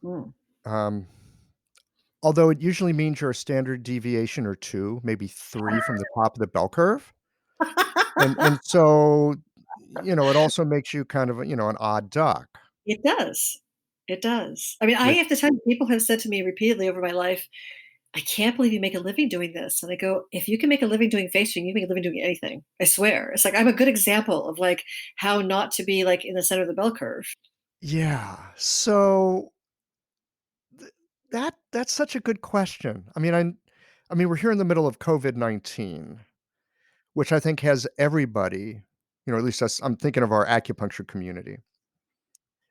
Mm. Um, Although it usually means you're a standard deviation or 2, maybe 3 from the top of the bell curve. And so, it also makes you kind of, an odd duck. It does. It does. I mean, I Which have to tell you, people have said to me repeatedly over my life, I can't believe you make a living doing this. And I go, if you can make a living doing facing, you can make a living doing anything. I swear. It's like I'm a good example of like how not to be like in the center of the bell curve. Yeah. So that's such a good question. I mean, we're here in the middle of COVID-19, which I think has everybody, at least I'm thinking of our acupuncture community.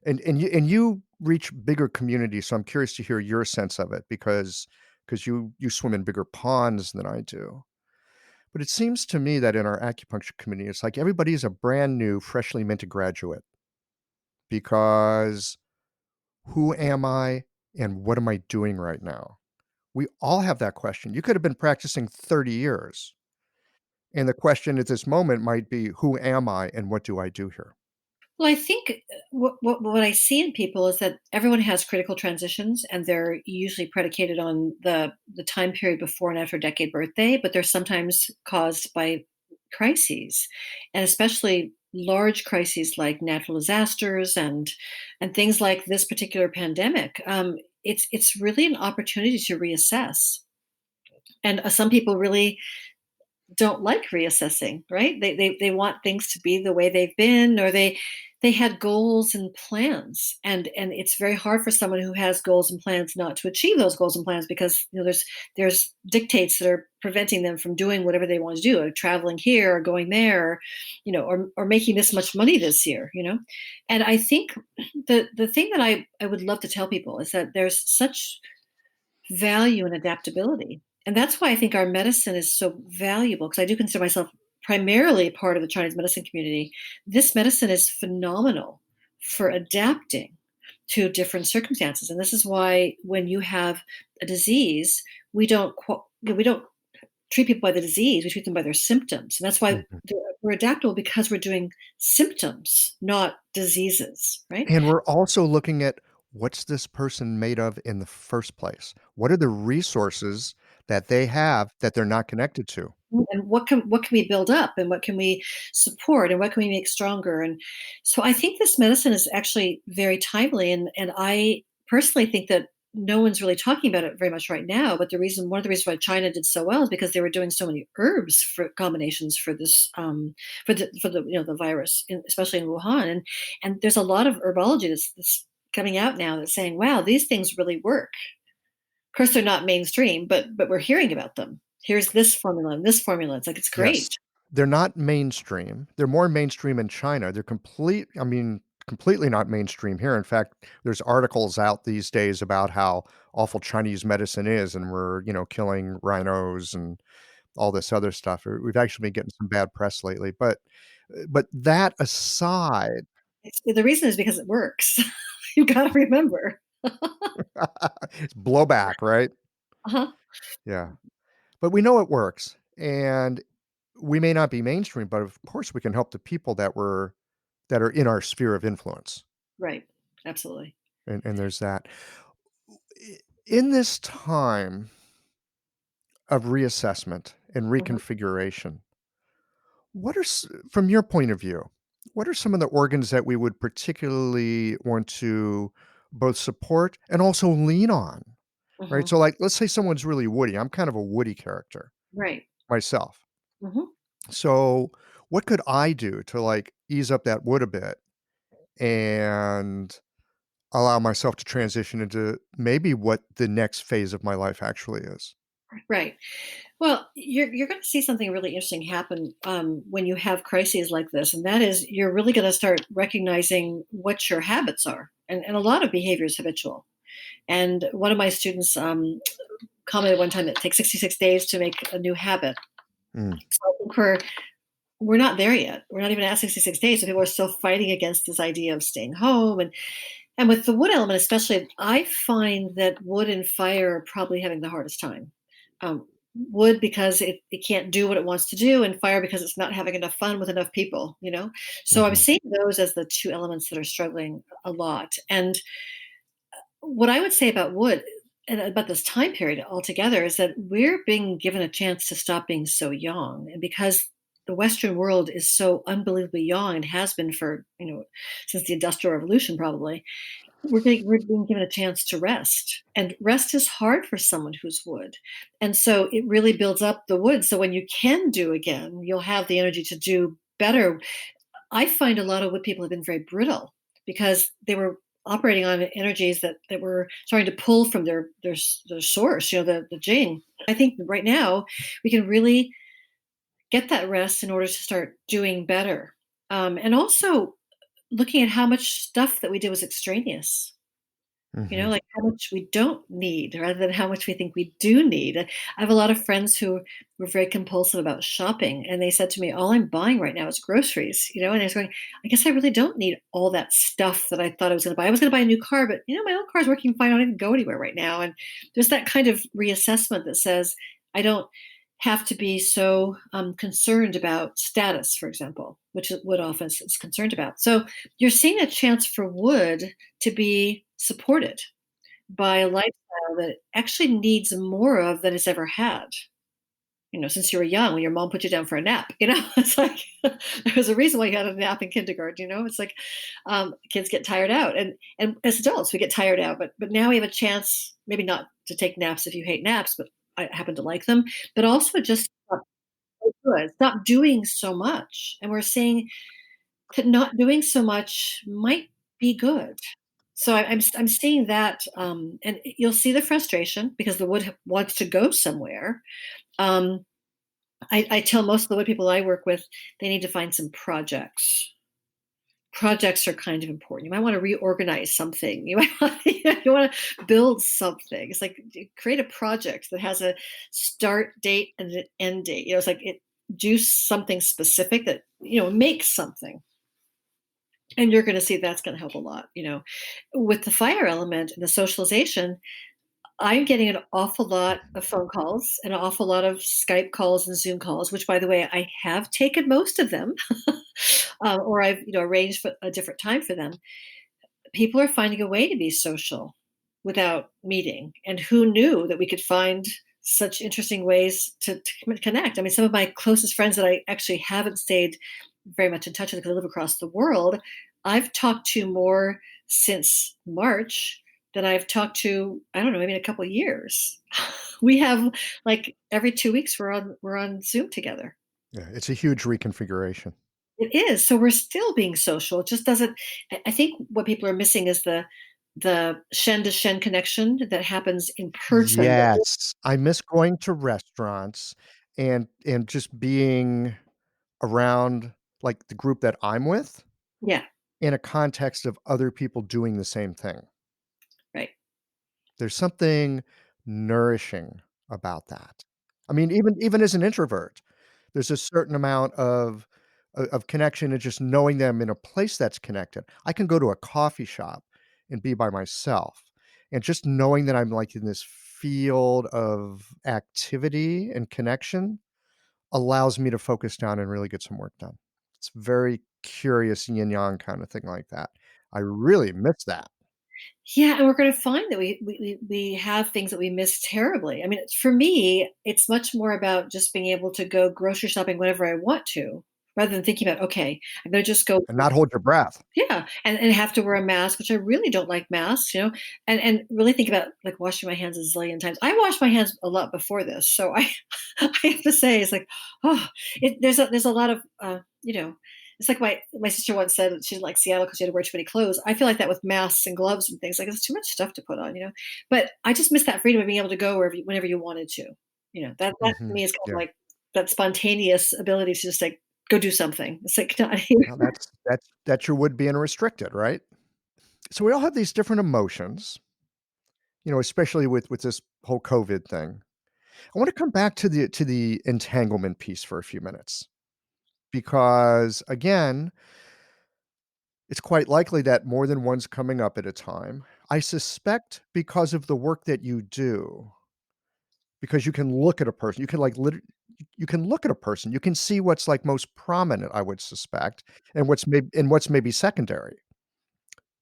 And you reach bigger communities, so I'm curious to hear your sense of it because you swim in bigger ponds than I do. But it seems to me that in our acupuncture community, it's like everybody's a brand new, freshly minted graduate because who am I and what am I doing right now? We all have that question. You could have been practicing 30 years. And the question at this moment might be, who am I and what do I do here? Well, I think what I see in people is that everyone has critical transitions, and they're usually predicated on the time period before and after decade birthday, but they're sometimes caused by crises, and especially large crises like natural disasters and things like this particular pandemic. It's really an opportunity to reassess, and some people really don't like reassessing, right? They want things to be the way they've been, or they had goals and plans, and it's very hard for someone who has goals and plans not to achieve those goals and plans because there's dictates that are preventing them from doing whatever they want to do, or traveling here or going there, or, or making this much money this year. And I think the thing that I would love to tell people is that there's such value and adaptability. And that's why I think our medicine is so valuable because I do consider myself primarily part of the Chinese medicine community. This medicine is phenomenal for adapting to different circumstances. And this is why when you have a disease, we don't treat people by the disease, we treat them by their symptoms. And that's why Mhm. we're adaptable because we're doing symptoms, not diseases, right? And we're also looking at what's this person made of in the first place? What are the resources that they have that they're not connected to? And what can we build up and what can we support and what can we make stronger, and so I think this medicine is actually very timely, and I personally think that no one's really talking about it very much right now, but one of the reasons why China did so well is because they were doing so many herbs for combinations for this for the the virus especially in Wuhan, and there's a lot of herbology that's coming out now that's saying, wow, these things really work. Of course, they're not mainstream, but we're hearing about them. Here's this formula and this formula. It's like it's Yes. great. They're not mainstream. They're more mainstream in China. Completely not mainstream here. In fact, there's articles out these days about how awful Chinese medicine is, and we're, killing rhinos and all this other stuff. We've actually been getting some bad press lately. But that aside, The reason is because it works. You got to remember. it's blowback, right? Uh-huh. Yeah. But we know it works. And we may not be mainstream, but of course we can help the people that are in our sphere of influence. Right. Absolutely. And there's that. In this time of reassessment and Mhm. reconfiguration, from your point of view, what are some of the organs that we would particularly want to both support and also lean on? Right. Mhm. So, like, let's say someone's really woody. I'm kind of a woody character Right. myself. Mhm. So, what could I do to like ease up that wood a bit and allow myself to transition into maybe what the next phase of my life actually is? Right. Well, you're going to see something really interesting happen when you have crises like this, and that is you're really going to start recognizing what your habits are, and a lot of behavior is habitual. And one of my students commented one time that it takes 66 days to make a new habit. Mm. So I think we're not there yet. We're not even at 66 days, so people are still fighting against this idea of staying home, And with the wood element especially, I find that wood and fire are probably having the hardest time. Wood because it can't do what it wants to do, and fire because it's not having enough fun with enough people, you know? So I'm Hmm. seeing those as the 2 elements that are struggling a lot. And what I would say about wood and about this time period altogether is that we're being given a chance to stop being so young. And because the Western world is so unbelievably young and has been for, since the Industrial Revolution probably, we're being given a chance to rest. And rest is hard for someone who's wood. And so it really builds up the wood. So when you can do again, you'll have the energy to do better. I find a lot of wood people have been very brittle because they were operating on energies that were starting to pull from their source, the Jing. I think right now we can really get that rest in order to start doing better. And also looking at how much stuff that we did was extraneous. Hmm. Like how much we don't need rather than how much we think we do need. I have a lot of friends who were very compulsive about shopping, and they said to me, "All I'm buying right now is groceries." And I was going, "I guess I really don't need all that stuff that I thought I was going to buy. I was going to buy a new car, but my old car's working fine. I don't even go anywhere right now." And there's that kind of reassessment that says, "I don't have to be so concerned about status," for example, which wood office is concerned about. So you're seeing a chance for wood to be supported by a lifestyle that it actually needs more of than it's ever had. Since you were young, when your mom put you down for a nap, it's like there was a reason why you had a nap in kindergarten. It's like kids get tired out, and as adults we get tired out. But now we have a chance, maybe not to take naps if you hate naps, but I happen to like them. But also just stop doing so much, and we're seeing that not doing so much might be good. So I'm seeing that, and you'll see the frustration because the wood wants to go somewhere. Um, I tell most of the wood people I work with they need to find some projects. Projects are kind of important. You might want to reorganize something. You might want, you want to build something. It's like create a project that has a start date and an end date. It's like do something specific that make something. And you're going to see that's going to help a lot. With the fire element and the socialization, I'm getting an awful lot of phone calls and an awful lot of Skype calls and Zoom calls, which, by the way, I have taken most of them, or I've arranged for a different time for them. People are finding a way to be social without meeting, and who knew that we could find such interesting ways to connect? I mean, some of my closest friends that I actually haven't stayed very much in touch with because I live across the world, I've talked to more since March than I've talked to, I don't know, maybe in a couple of years. We have like every 2 weeks we're on Zoom together. Yeah, it's a huge reconfiguration. It is. So we're still being social. It just doesn't. I think what people are missing is the Shen to Shen connection that happens in person. Yes, I miss going to restaurants and just being around, like, the group that I'm with Yeah, in a context of other people doing the same thing. right. There's something nourishing about that. I mean, even as an introvert, there's a certain amount of connection and just knowing them in a place that's connected. I can go to a coffee shop and be by myself, and just knowing that I'm, like, in this field of activity and connection allows me to focus down and really get some work done. It's very curious yin yang kinda thing like that. I really miss that. Yeah, and we're going to find that we have things that we miss terribly. I mean, for me, it's much more about just being able to go grocery shopping whenever I want to, rather than thinking about, okay, I'm going to just go. And not hold your breath. Yeah, and have to wear a mask, which I really don't like masks, and really think about like washing my hands a zillion times. I washed my hands a lot before this, so I I have to say it's like, oh, there's a lot of it's like my sister once said that she didn't like Seattle because she had to wear too many clothes. I feel like that with masks and gloves and things like it's too much stuff to put on. But I just miss that freedom of being able to go whenever you wanted to. That to Mhm. me is kind of Yeah. like that spontaneous ability to just like go do something. It's like not here. Well, that's your wood being restricted, right? So we all have these different emotions, especially with this whole COVID thing. I wanna come back to the entanglement piece for a few minutes because, again, It's quite likely that more than one's coming up at a time. I suspect because of the work that you do, because you can look at a person, you can, like, you can look at a person, you can see what's, like, most prominent, I would suspect, and what's maybe secondary.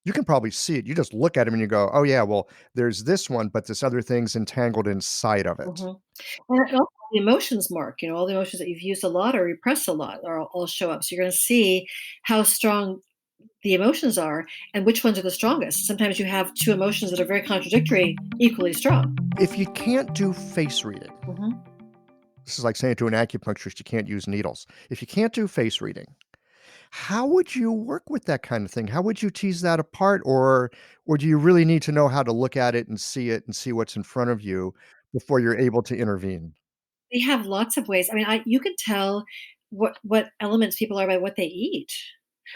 You can probably see it. You just look at him and you go, "Oh, yeah, well, there's this one, but this other thing's entangled inside of it." Mhm. And also the emotions mark, all the emotions that you've used a lot or repressed a lot are all show up. So you're gonna see how strong the emotions are and which ones are the strongest. Sometimes you have 2 emotions that are very contradictory, equally strong. If you can't do face reading, Mhm. this is like saying to an acupuncturist, you can't use needles. If you can't do face reading, how would you work with that kind of thing? How would you tease that apart? Or do you really need to know how to look at it and see what's in front of you before you're able to intervene? They have lots of ways. I mean, you can tell what elements people are by what they eat.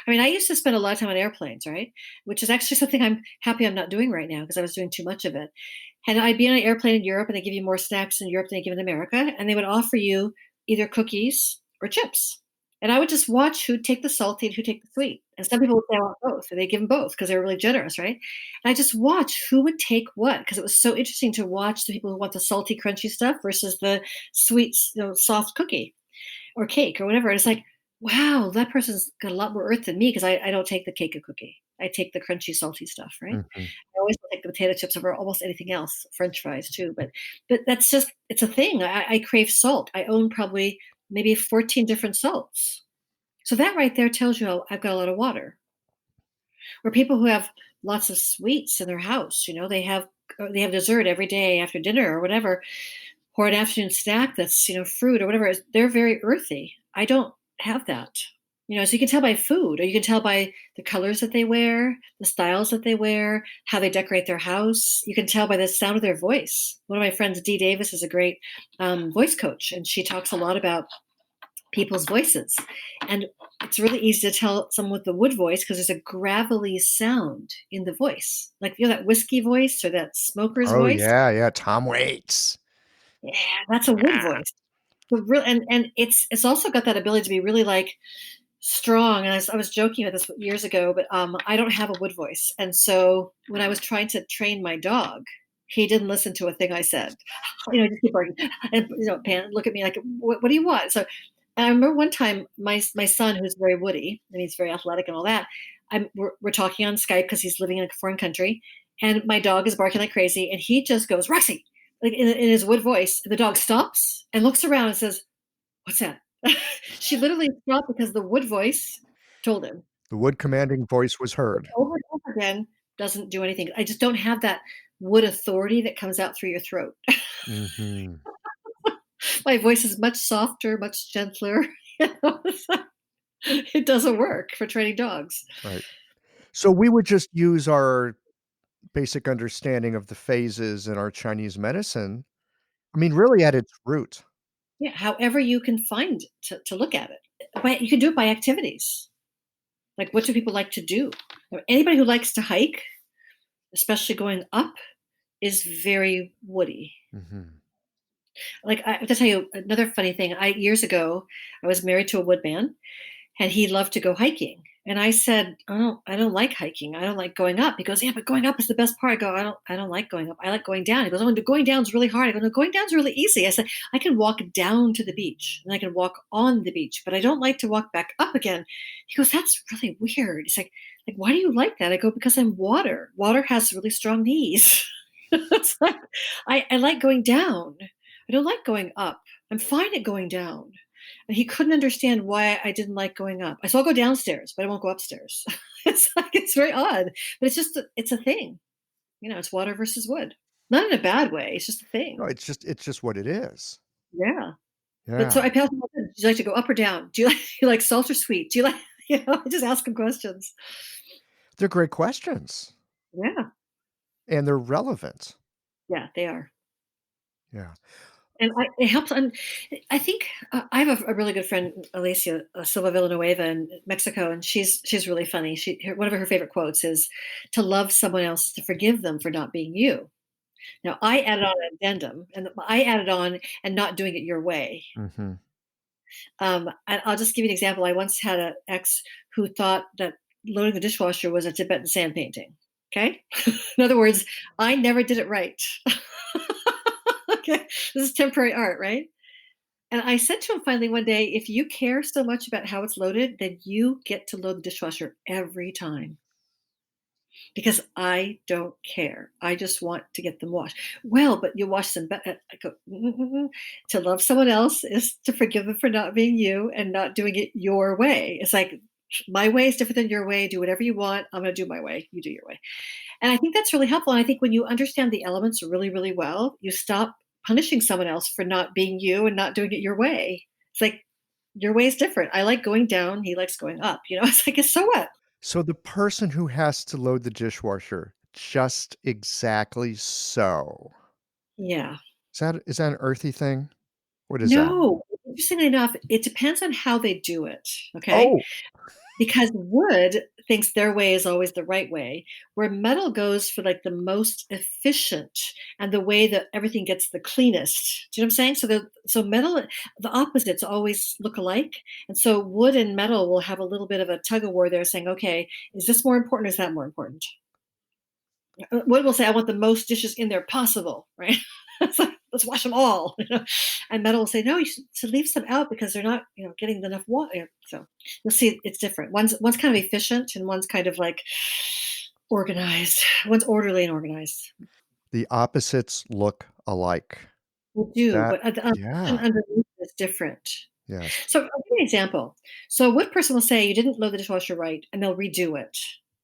I mean, I used to spend a lot of time on airplanes, right? Which is actually something I'm happy I'm not doing right now because I was doing too much of it. And I'd be on an airplane in Europe and they give you more snacks in Europe than they give in America. And they would offer you either cookies or chips. And I would just watch who'd take the salty and who'd take the sweet. And some people would say, I want both. And they give them both because they were really generous, right? And I just watch who would take what because it was so interesting to watch the people who want the salty, crunchy stuff versus the sweet, soft cookie or cake or whatever. And it's like, wow, that person's got a lot more earth than me because I don't take the cake or cookie. I take the crunchy, salty stuff, right? Mhm. I always take the potato chips over almost anything else, French fries too. But that's just it's a thing. I crave salt. I own probably maybe 14 different salts. So that right there tells you I've got a lot of water. Or people who have lots of sweets in their house, they have dessert every day after dinner or whatever, or an afternoon snack that's, fruit or whatever, they're very earthy. I don't have that. So you can tell by food, or you can tell by the colors that they wear, the styles that they wear, how they decorate their house. You can tell by the sound of their voice. One of my friends, Dee Davis, is a great voice coach, and she talks a lot about people's voices. And it's really easy to tell someone with the wood voice because there's a gravelly sound in the voice. Like, that whiskey voice or that smoker's Oh, voice. yeah, yeah, Tom Waits. Yeah, that's a wood Yeah. voice. But real and it's also got that ability to be really, like, strong, and I was joking about this years ago, but, I don't have a wood voice, and so when I was trying to train my dog, he didn't listen to a thing I said. Just keep barking and, look at me like, "What do you want?" So, and I remember one time my son, who's very woody, and he's very athletic and all that, we're talking on Skype because he's living in a foreign country, and my dog is barking like crazy, and he just goes, "Roxy," like, in his wood voice. The dog stops and looks around and says, "What's that?" She literally stopped because the wood voice told him. The wood commanding voice was heard. Over and over again doesn't do anything. I just don't have that wood authority that comes out through your throat. Mhm. My voice is much softer, much gentler. It doesn't work for training dogs. Right. So we would just use our basic understanding of the phases in our Chinese medicine, I mean, really at its root. Yeah, however you can find to look at it. But you can do it by activities. Like, what do people like to do? Anybody who likes to hike, especially going up, is very woody. Mhm. Like, I have to tell you another funny thing. Years ago, I was married to a woodman, and he loved to go hiking. And I said, I don't like hiking. I don't like going up. He goes, yeah, but going up is the best part. I go, I don't like going up. I like going down. He goes, oh, going down's really hard. I go, no, going down's really easy. I said, I can walk down to the beach and I can walk on the beach, but I don't like to walk back up again. He goes, that's really weird. He's like, why do you like that? I go, because I'm water. Water has really strong knees. It's like, I like going down. I don't like going up. I'm fine at going down. And he couldn't understand why I didn't like going up. So I'll go downstairs, but I won't go upstairs. It's very odd, but it's a thing. It's water versus wood. Not in a bad way. It's just a No, thing. it's just what it is. Yeah. But so Yeah. I pass him. Do you like to go up or down? Do you like you like salt or sweet? Do you like I just ask him questions. They're great questions, Yeah. and they're relevant. Yeah, they are. Yeah. And it helps. And I think I have a really good friend, Alicia Silva Villanueva in Mexico, and she's really funny. One of her favorite quotes is, "To love someone else is to forgive them for not being you." Now I added on an addendum, and I added on and not doing it your way. Mhm. And I'll just give you an example. I once had an ex who thought that loading the dishwasher was a Tibetan sand painting. Okay. In other words, I never did it right. Okay. This is temporary art, right? And I said to him finally one day, if you care so much about how it's loaded, then you get to load the dishwasher every time because I don't care. I just want to get them washed. Well, but you wash them better. I go, to love someone else is to forgive them for not being you and not doing it your way. It's like, my way is different than your way. Do whatever you want. I'm going to do my way. You do your way. And I think that's really helpful. And I think when you understand the elements really, really well, you stop punishing someone else for not being you and not doing it your way. It's like, your way is different. I like going down. He likes going up. It's like, so what? So the person who has to load the dishwasher, just exactly so. Yeah. Is that an earthy thing? What is that? No, interestingly enough, it depends on how they do it. Okay. Oh, Because wood thinks their way is always the right way, where metal goes for like the most efficient and the way that everything gets the cleanest. Do you know what I'm saying? So metal, the opposites always look alike. And so wood and metal will have a little bit of a tug of war there saying, okay, is this more important or is that more important? Wood will say, I want the most dishes in there possible, right? It's like, let's wash them all. And metal will say, no, you should leave some out because they're not, getting enough water. So you'll see it's different. One's kind of efficient and one's kind of like organized. One's orderly and organized. the opposites look alike. We do, That but the emotion yeah, underneath is different. yes. So I'll give you an example. So a wood person will say you didn't load the dishwasher right, and they'll redo it.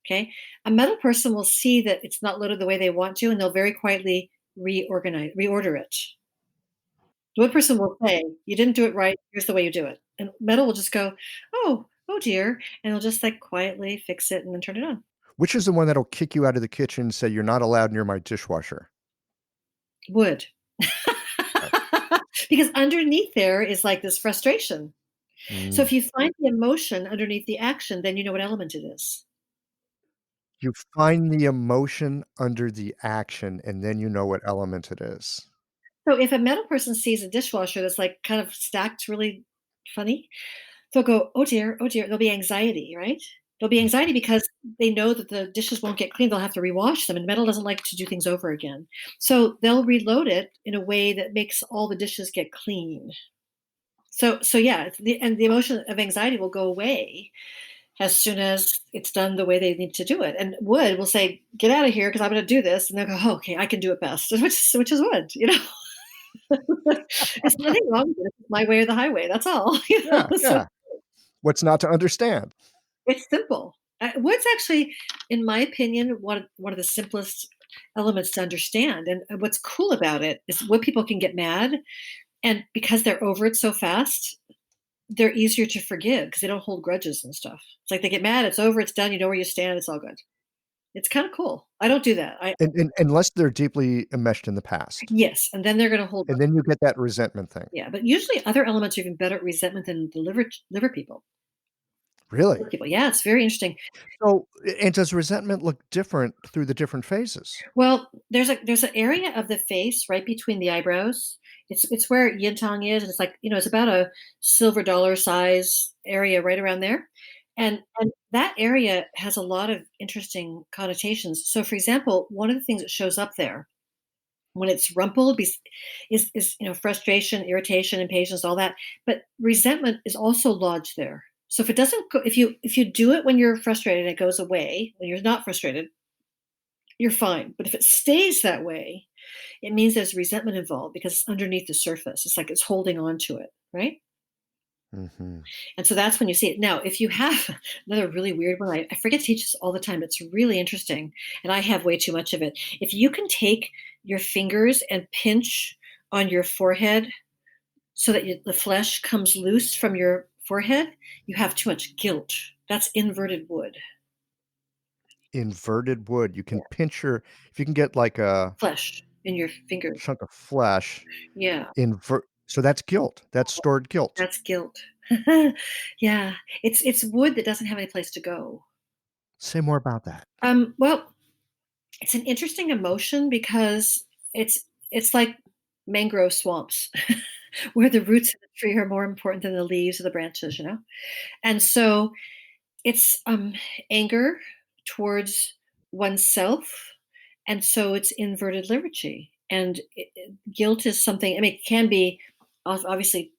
Okay. A metal person will see that it's not loaded the way they want to, and they'll very quietly reorder it. The wood person will say, you didn't do it right, here's the way you do it. And metal will just go, oh dear. And they'll just like quietly fix it and then turn it on. Which is the one that'll kick you out of the kitchen and say, "You're not allowed near my dishwasher"? Wood. Right. Because underneath there is like this frustration. So Mm. if you find the emotion underneath the action, then you know what element it is. You find the emotion under the action, and then you know what element it is. So if a metal person sees a dishwasher that's like kind of stacked really funny, they'll go, oh dear, oh dear. There'll be anxiety, right? There'll be anxiety because they know that the dishes won't get clean. They'll have to rewash them, and metal doesn't like to do things over again. So they'll reload it in a way that makes all the dishes get clean. So yeah, and the emotion of anxiety will go away as soon as it's done the way they need to do it. And wood will say, "Get out of here because I'm going to do this," and they'll go, oh, "Okay, I can do it best," which is wood. There's nothing wrong with it. It's my way or the highway. That's all. Yeah, So yeah. What's not to understand? it's simple. Wood's actually, in my opinion, one of the simplest elements to understand. And what's cool about it is wood people can get mad, and because they're over it so fast, they're easier to forgive because they don't hold grudges and stuff. It's like they get mad, it's over, it's done, you know where you stand, it's all good. It's kind of cool. I don't do that. And unless they're deeply enmeshed in the past, Yes, and then they're going to hold. and then you get that resentment thing. Yeah, but usually other elements are even better at resentment than the liver people. Really? Yeah, it's very interesting. So, and does resentment look different through the different phases? Well, there's an area of the face right between the eyebrows. It's where yin tang is, and it's like it's about a silver dollar size area right around there, and that area has a lot of interesting connotations. So, for example, one of the things that shows up there when it's rumpled is frustration, irritation, impatience, all that. But resentment is also lodged there. So if it doesn't go, if you do it when you're frustrated and it goes away, when you're not frustrated, you're fine. But if it stays that way, it means there's resentment involved because it's underneath the surface. It's like it's holding on to it, right? Mhm. And so that's when you see it. Now, if you have another really weird one, I forget to teach this all the time. It's really interesting, and I have way too much of it. If you can take your fingers and pinch on your forehead so that the flesh comes loose from your forehead, you have too much guilt. That's inverted wood. Inverted wood, you Yeah. can pinch your if you can get like a Flesh in your fingers. chunk of flesh, Yeah, so that's guilt, that's stored guilt. that's guilt. Yeah, it's wood that doesn't have any place to go. Say more about that. Well, it's an interesting emotion because it's like mangrove swamps where the roots of the tree are more important than the leaves or the branches. And so It's anger towards oneself, and so it's inverted liturgy. And guilt is something. I mean, it can be obviously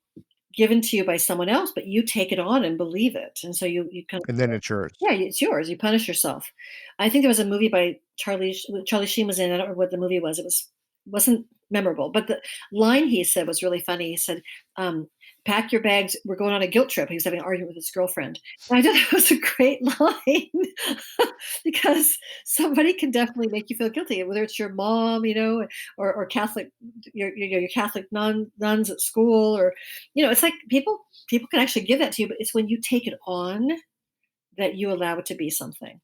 given to you by someone else, but you take it on and believe it, and so you kind of And then it's yours. yeah, it's yours. You punish yourself. I think there was a movie by Charlie Sheen was in. I don't remember what the movie was. Wasn't memorable, but the line he said was really funny. He said, um, "Pack your bags. We're going on a guilt trip." He was having an argument with his girlfriend. And I thought that was a great line because somebody can definitely make you feel guilty, whether it's your mom, or Catholic, your Catholic nuns at school, or it's like people can actually give that to you, but it's when you take it on that you allow it to be something.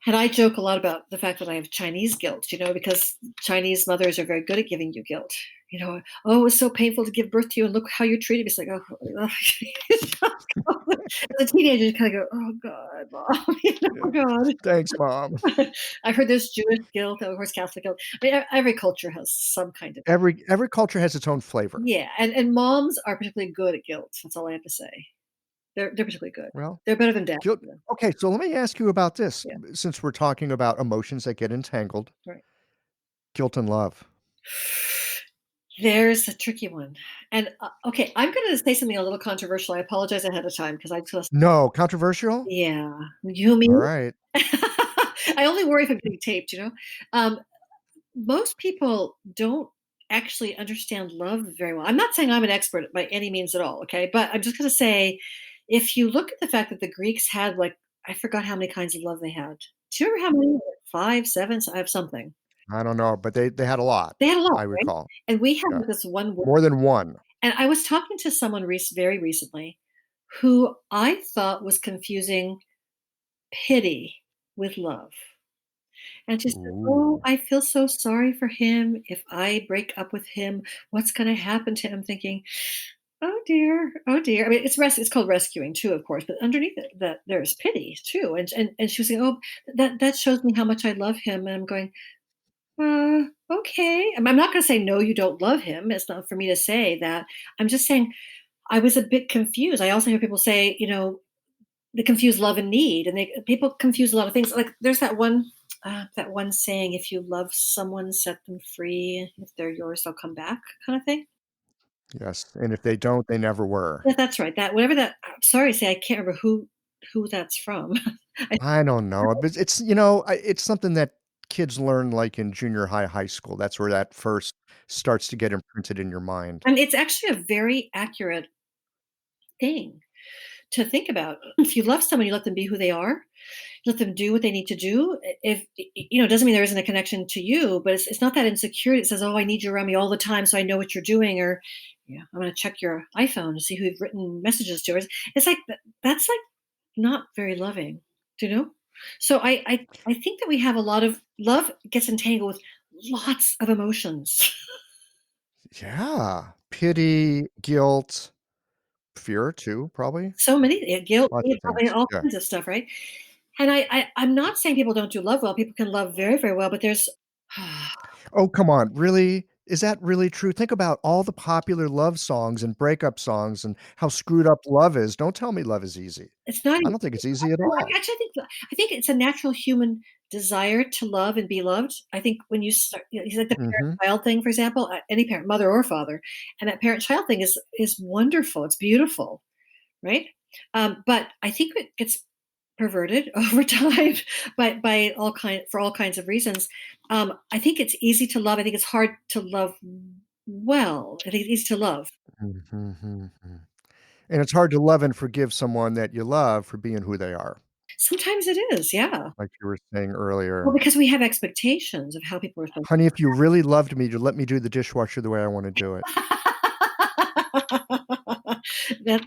And I joke a lot about the fact that I have Chinese guilt, because Chinese mothers are very good at giving you guilt. Oh, it was so painful to give birth to you, and look how you treated me. It's like, oh, as a teenager, you kind of go, oh God, mom, Yeah. God. Thanks, Mom. I heard there's Jewish guilt, of course, Catholic guilt. I mean, every culture has some kind of Every culture has its own flavor. yeah, and moms are particularly good at guilt. That's all I have to say. They're particularly good. Well, They're better than dad. guilt. Okay, so let me ask you about this. Yeah, Since we're talking about emotions that get entangled, right. guilt and love. There's a tricky one. And, okay, I'm gonna say something a little controversial. I apologize ahead of time because I just No, controversial? yeah. You All mean? right. I only worry if I'm getting taped, you know? Um, Most people don't actually understand love very well. I'm not saying I'm an expert by any means at all, okay? But I'm just gonna say, if you look at the fact that the Greeks had, like, I forgot how many kinds of love they had. Do you remember how many? 5, 7? I have something. I don't know, but they had a lot, They had a lot, I right? recall. And we had Yeah. this one word, More than one. and I was talking to someone very recently who I thought was confusing pity with love. And she said, "Oh, Ooh. I feel so sorry for him. If I break up with him, what's gonna happen to him?" Thinking, "Oh dear, oh dear." I mean, it's called rescuing too, of course, but underneath it, that there's pity too. And she was saying, "Oh, that shows me how much I love him." And I'm going, okay. I'm not gonna say, "No, you don't love him." It's not for me to say that. I'm just saying I was a bit confused. I also hear people say, they confuse love and need, and people confuse a lot of things. Like there's that one saying, "If you love someone, set them free. If they're yours, they'll come back," kind of thing. Yes, and if they don't, they never were. Yeah, that's right. That whatever that. I'm sorry to say, I can't remember who that's from. I, I don't know, but it's something that kids learn, like, in junior high, high school. That's where that first starts to get imprinted in your mind. and it's actually a very accurate thing to think about. If you love someone, you let them be who they are. Let them do what they need to do. If it doesn't mean there isn't a connection to you, but it's not that insecurity that says, "Oh, I need you around me all the time so I know what you're doing," or yeah, I'm going to check your iPhone to see who you've written messages to. It's like that's like not very loving, do you know? So I think that we have a lot of love gets entangled with lots of emotions. Yeah. Pity, guilt, fear too, probably. So many guilt, Lots of I mean, things. all Yeah. kinds of stuff, right? And I'm not saying people don't do love well. People can love very, very well, but there's Oh, come on, really? Is that really true? Think about all the popular love songs and breakup songs and how screwed up love is. Don't tell me love is easy. it's not I easy. don't think it's easy at No, all. I think it's a natural human desire to love and be loved. I think when you start, it's like the Mhm. parent-child thing, for example, any parent, mother or father, and that parent-child thing is wonderful. It's beautiful, right? But I think it gets perverted over time by all kinds of reasons. I think it's easy to love. I think it's hard to love well. I think it's easy to love. Mhm, mhm. And it's hard to love and forgive someone that you love for being who they are, Sometimes it is, yeah. like you were saying Well, earlier. because we have expectations of how people are supposed "Honey, if you really loved me, you'd let me do the dishwasher the way I wanna do it."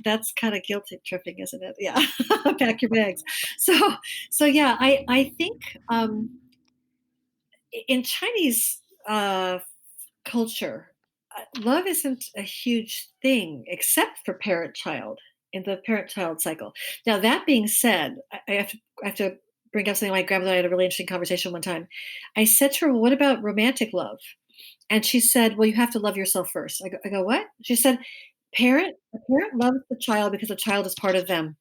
that's kind of guilty tripping, isn't it? Yeah. Pack your bags. So yeah, I think in Chinese culture, love isn't a huge thing except for parent child in the parent child cycle. Now that being said, I have to bring up something my grandmother and I had a really interesting conversation one time. I said to her, "Well, what about romantic love?" And she said, "Well, you have to love yourself first." I go, "What?" She said, "The parent loves the child because the child is part of them.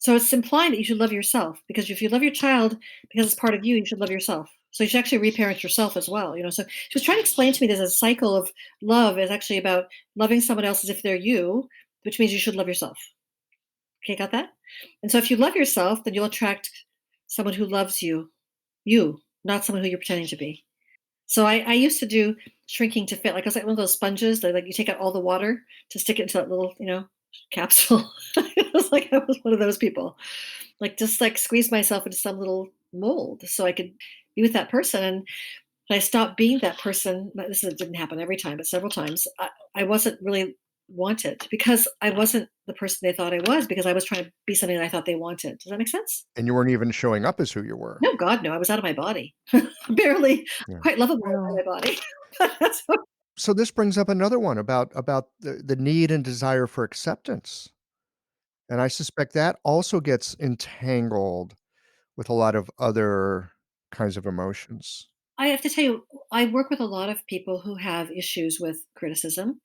So it's implying that you should love yourself, because if you love your child because it's part of you, you should love yourself. So you should actually reparent yourself as well. So she was trying to explain to me there's a cycle of love is actually about loving someone else as if they're you, which means you should love yourself. Okay, got that? And so if you love yourself, then you'll attract someone who loves you, not someone who you're pretending to be. So I used to do shrinking to fit. Like I was like one of those sponges that like you take out all the water to stick it into that little, capsule. It was like I was one of those people. Like just like squeeze myself into some little mold so I could be with that person. And when I stopped being that person, didn't happen every time, but several times, I wasn't really wanted because I wasn't the person they thought I was because I was trying to be something that I thought they wanted. Does that make sense? And you weren't even showing up as who you were. No, God, no. I was out of my body. Barely Yeah. quite lovable Well, in my body. But that's what so this brings up another one about the need and desire for acceptance. And I suspect that also gets entangled with a lot of other kinds of emotions. I have to tell you, I work with a lot of people who have issues with criticism.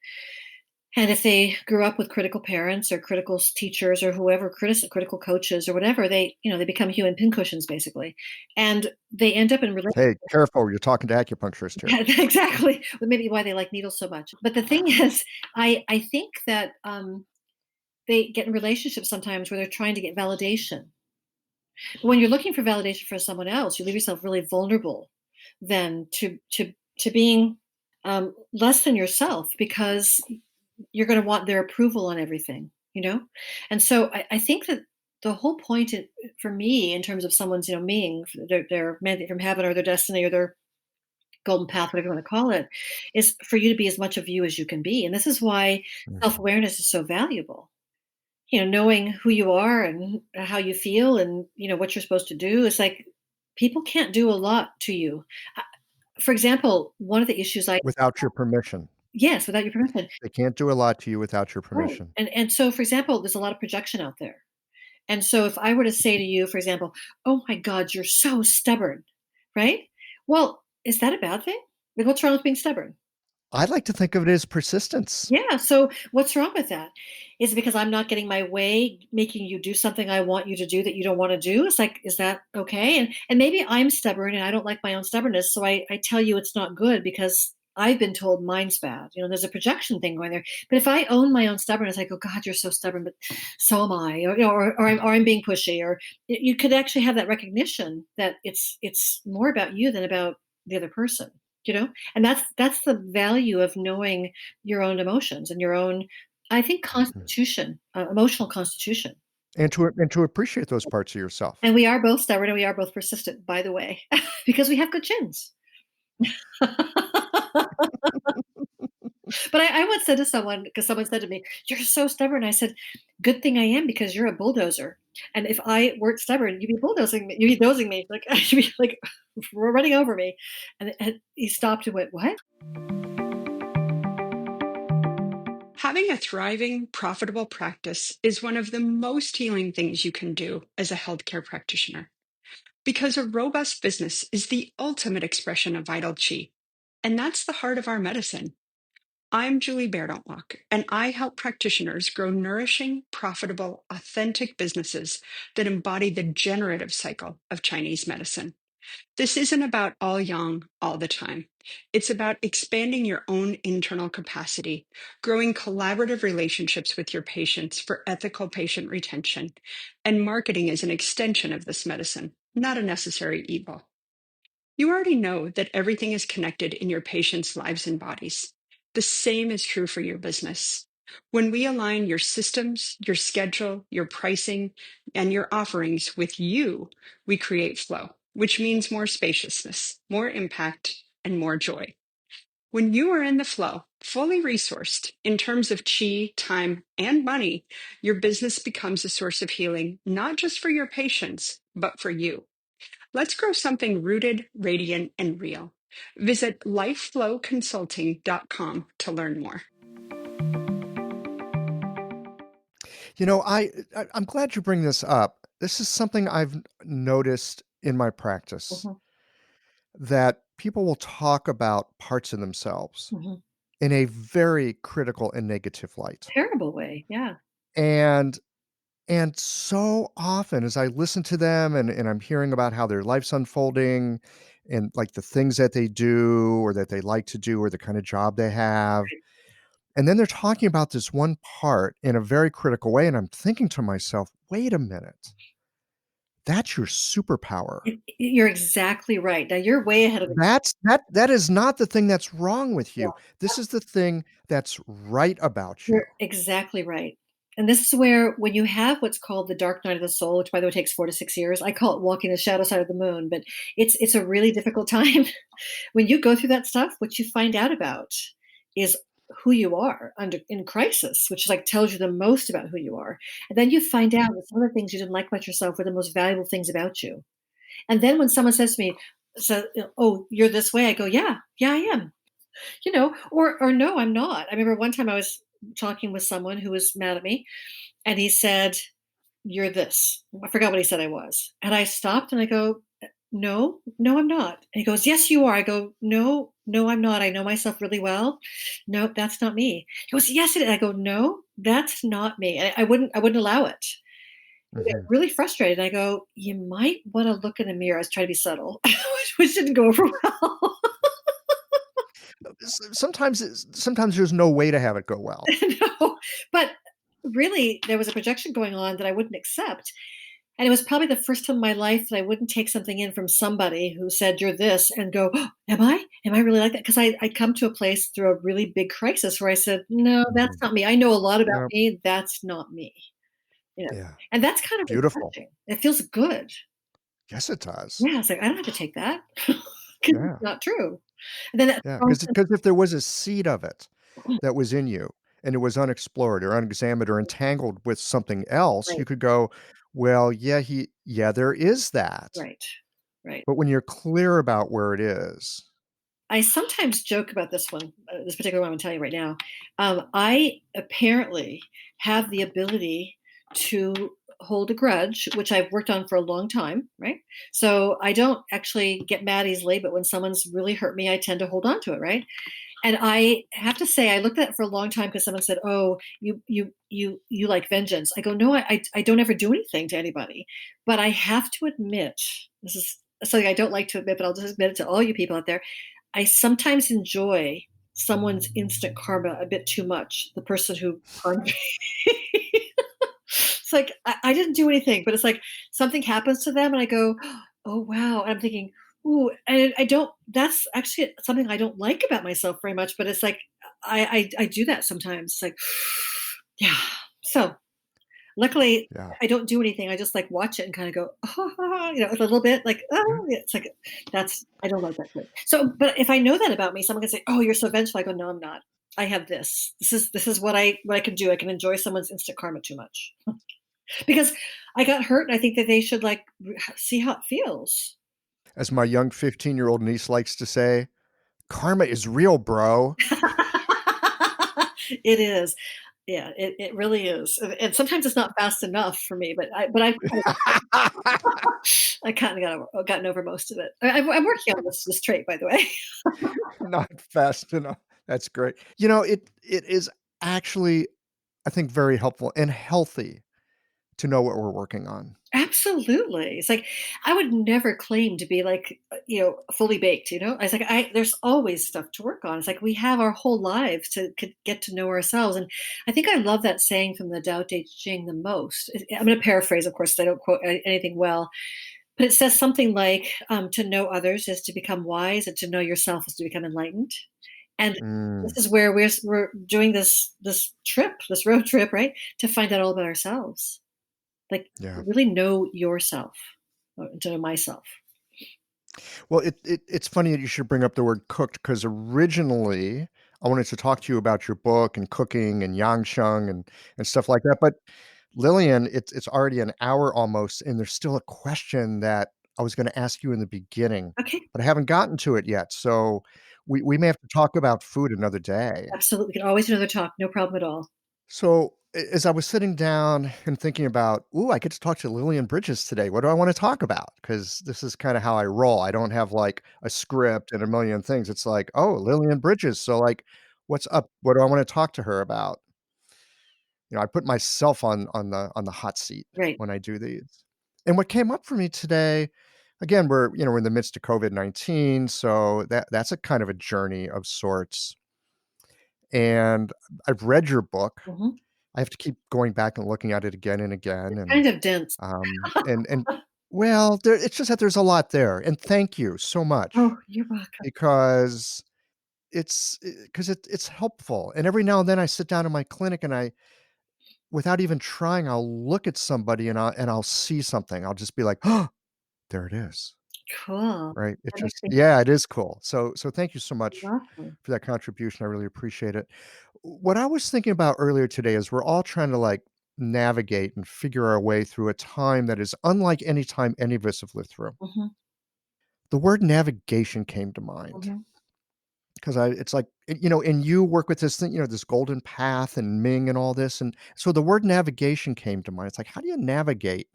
And if they grew up with critical parents or critical teachers or whoever, critical coaches or whatever, they become human pincushions basically. And they end up in Hey, careful, you're talking to acupuncturist here. yeah, exactly. Well, maybe why they like needles so much. But the thing is, I think that they get in relationships sometimes where they're trying to get validation. But when you're looking for validation for someone else, you leave yourself really vulnerable then to being less than yourself because you're going to want their approval on everything. And so I think that the whole point for me in terms of someone's being their mandate from heaven or their destiny or their golden path, whatever you want to call it, is for you to be as much of you as you can be. And this is why Mhm. self-awareness is so valuable. Knowing who you are and how you feel and what you're supposed to do. Is like people can't do a lot to you. Uh, for example, one of the issues I Without your permission. yes, without your permission. They can't do a lot to you without your Right. permission. And so for example, there's a lot of projection out there. And so if I were to say to you, for example, "Oh my god, you're so stubborn." Right? Well, is that a bad thing? Like what's wrong with being stubborn? I like to think of it as persistence. Yeah, so what's wrong with that? Is it because I'm not getting my way, making you do something I want you to do that you don't wanna do? It's like, is that okay? And maybe I'm stubborn and I don't like my own stubbornness, so I tell you it's not good because I've been told mine's bad. There's a projection thing going there. But if I own my own stubbornness, I go, "God, you're so stubborn, but so am I," or I'm being pushy, or you could actually have that recognition that it's more about you than about the other person, you know? And that's the value of knowing your own emotions and your own, I think, Mhm. constitution, emotional constitution. And to appreciate those parts of yourself. And we are both stubborn and we are both persistent, by the way, because we have good chins. But I once said to someone, because someone said to me, "You're so stubborn." I said, "Good thing I am, because you're a bulldozer. And if I weren't stubborn, you'd be bulldozing me. You'd be dozing me. Like you'd be like running over me." And he stopped and went, "What?" Having a thriving, profitable practice is one of the most healing things you can do as a healthcare practitioner because a robust business is the ultimate expression of vital chi. And that's the heart of our medicine. I'm Julie Bairdontlock, and I help practitioners grow nourishing, profitable, authentic businesses that embody the generative cycle of Chinese medicine. This isn't about all yang all the time. It's about expanding your own internal capacity, growing collaborative relationships with your patients for ethical patient retention, and marketing as an extension of this medicine, not a necessary evil. You already know that everything is connected in your patients' lives and bodies. The same is true for your business. When we align your systems, your schedule, your pricing, and your offerings with you, we create flow, which means more spaciousness, more impact, and more joy. When you are in the flow, fully resourced in terms of chi, time, and money, your business becomes a source of healing, not just for your patients, but for you. Let's grow something rooted, radiant, and real. Visit lifeflowconsulting.com to learn more. I'm glad you bring this up. This is something I've noticed in my practice, Mhm, that people will talk about parts of themselves mhm. in a very critical and negative light. Terrible way, yeah. And And so often as I listen to them and I'm hearing about how their life's unfolding and like the things that they do or that they like to do or the kind of job they have, and then they're talking about this one part in a very critical way, and I'm thinking to myself, "Wait a minute. That's your superpower. You're exactly right. Now you're way ahead of the That is not the thing that's wrong with yeah, you. This is the thing that's right about you." you're exactly right. And this is where when you have what's called the dark night of the soul, which by the way takes 4 to 6 years, I call it walking the shadow side of the moon, but it's a really difficult time. When you go through that stuff, what you find out about is who you are under in crisis, which like tells you the most about who you are. And then you find out that some of the things you didn't like about yourself were the most valuable things about you. And then when someone says to me, so, "Oh, you're this way," I go, "Yeah, yeah, I am." Or no, I'm not. I remember one time I was talking with someone who was mad at me, and he said, "You're this." I forgot what he said I was, and I stopped and I go, "No, no, I'm not." And he goes, "Yes, you are." I go, "No, no, I'm not. I know myself really well. No, that's not me." He goes, "Yes, it is." I go, "No, that's not me." And I wouldn't allow it. I get Mhm. really frustrated. I go, "You might want to look in the mirror." I was trying to be subtle, which didn't go over well. Sometimes there's no way to have it go well. No, but really, there was a projection going on that I wouldn't accept. And it was probably the first time in my life that I wouldn't take something in from somebody who said, "You're this," and go, "Oh, am I? Am I really like that?" Because I come to a place through a really big crisis where I said, "No, that's Mhm. not me. I know a lot about Yeah, me. That's not me." You know, yeah. and that's kind of Beautiful. refreshing. It feels good. Yes, it does. Yeah, it's like I don't have to take that because Yeah, it's not true. And then that yeah. strong sense, Because if there was a seed of it that was in you and it was unexplored or unexamined or entangled with something else, right, you could go, "Well, yeah, there is that." right, right. But when you're clear about where it is. I sometimes joke about this one, this particular one I'm gonna tell you right now. I apparently have the ability to hold a grudge, which I've worked on for a long time, right? So I don't actually get mad easily, but when someone's really hurt me, I tend to hold on to it, right? And I have to say, I looked at it for a long time because someone said, "Oh, you like vengeance." I go, "No, I don't ever do anything to anybody." But I have to admit, this is something I don't like to admit, but I'll just admit it to all you people out there. I sometimes enjoy someone's instant karma a bit too much. The person who harmed me. It's like I didn't do anything, but it's like something happens to them, and I go, "Oh wow!" And I'm thinking, "Ooh," and I don't. That's actually something I don't like about myself very much. But it's like I do that sometimes. It's like, yeah. So luckily, Yeah, I don't do anything. I just like watch it and kind of go, a little bit like, yeah. oh, yeah. It's like that's I don't like that. So, but if I know that about me, someone can say, "Oh, you're so vengeful." I go, "No, I'm not. I have this. This is what I can do. I can enjoy someone's instant karma too much." Because I got hurt, and I think that they should, like, see how it feels. As my young 15-year-old niece likes to say, "Karma is real, bro." It is. Yeah, it really is, and sometimes it's not fast enough for me, but I've I kinda gotten over most of it. I'm working on this trait, by the way. Not fast enough. That's great. It is actually, I think, very helpful and healthy to know what we're working on. Absolutely. It's like I would never claim to be like, fully baked, you know? I was like, there's always stuff to work on. It's like we have our whole lives to get to know ourselves. And I think I love that saying from the Tao Te Ching the most. I'm going to paraphrase, of course, 'cause I don't quote anything well, but it says something like, to know others is to become wise, and to know yourself is to become enlightened. And this Mm, is where we're doing this road trip, right? To find out all about ourselves. Like, yeah. really know yourself, to know myself. Well, it's funny that you should bring up the word cooked because originally I wanted to talk to you about your book and cooking and Yangsheng and stuff like that. But Lillian, it's already an hour almost, and there's still a question that I was going to ask you in the beginning, Okay, but I haven't gotten to it yet. So we may have to talk about food another day. absolutely, we can always do another talk, no problem at all. So as I was sitting down and thinking about, ooh, I get to talk to Lillian Bridges today. What do I want to talk about? Because this is kind of how I roll. I don't have like a script and a million things. It's like, oh, Lillian Bridges. So like, what's up? What do I want to talk to her about? I put myself on the hot seat Right. when I do these. And what came up for me today, again, we're in the midst of COVID-19, so that's a kind of a journey of sorts. And I've read your book. Mhm. I have to keep going back and looking at it again and again, It's and kind of dense. and well, it's just that there's a lot there. And thank you so much Oh, you're welcome. because it's helpful. And every now and then I sit down in my clinic and without even trying, I'll look at somebody and I'll see something. I'll just be like, "Oh, there it is." Cool. Right? It That makes just me yeah, it is cool. So thank you so much welcome. for that contribution. I really appreciate it. What I was thinking about earlier today is we're all trying to like navigate and figure our way through a time that is unlike any time any of us have lived through. Mhm, The word navigation came to mind mhm. because it's like, and you work with this thing, this golden path and Ming and all this. And so the word navigation came to mind. It's like, how do you navigate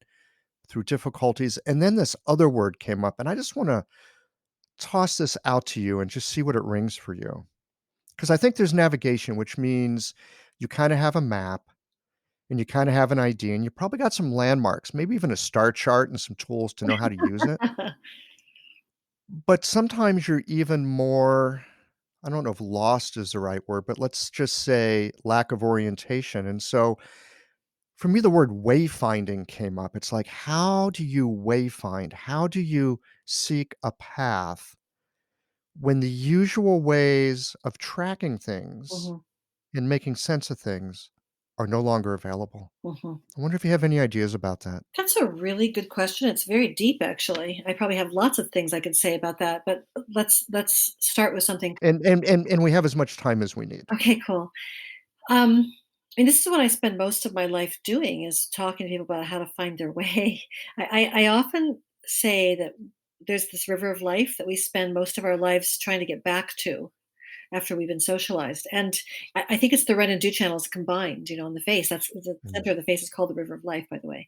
through difficulties? And then this other word came up, and I just want to toss this out to you and just see what it rings for you. Because I think there's navigation, which means you kind of have a map and you kind of have an idea, and you probably got some landmarks, maybe even a star chart and some tools to know how to use it. But sometimes you're even more, I don't know if lost is the right word, but let's just say lack of orientation. And so for me, the word wayfinding came up. It's like, how do you wayfind? How do you seek a path when the usual ways of tracking things Mhm, and making sense of things are no longer available? mhm. I wonder if you have any ideas about that. That's a really good question. It's very deep, actually. I probably have lots of things I could say about that, but let's start with something. And we have as much time as we need. Okay, cool. Um, and this is what I spend most of my life doing is talking to people about how to find their way. I often say that there's this river of life that we spend most of our lives trying to get back to after we've been socialized. And I think it's the red and dew channels combined, on the face. That's the Mm. center of the face is called the river of life, by the way.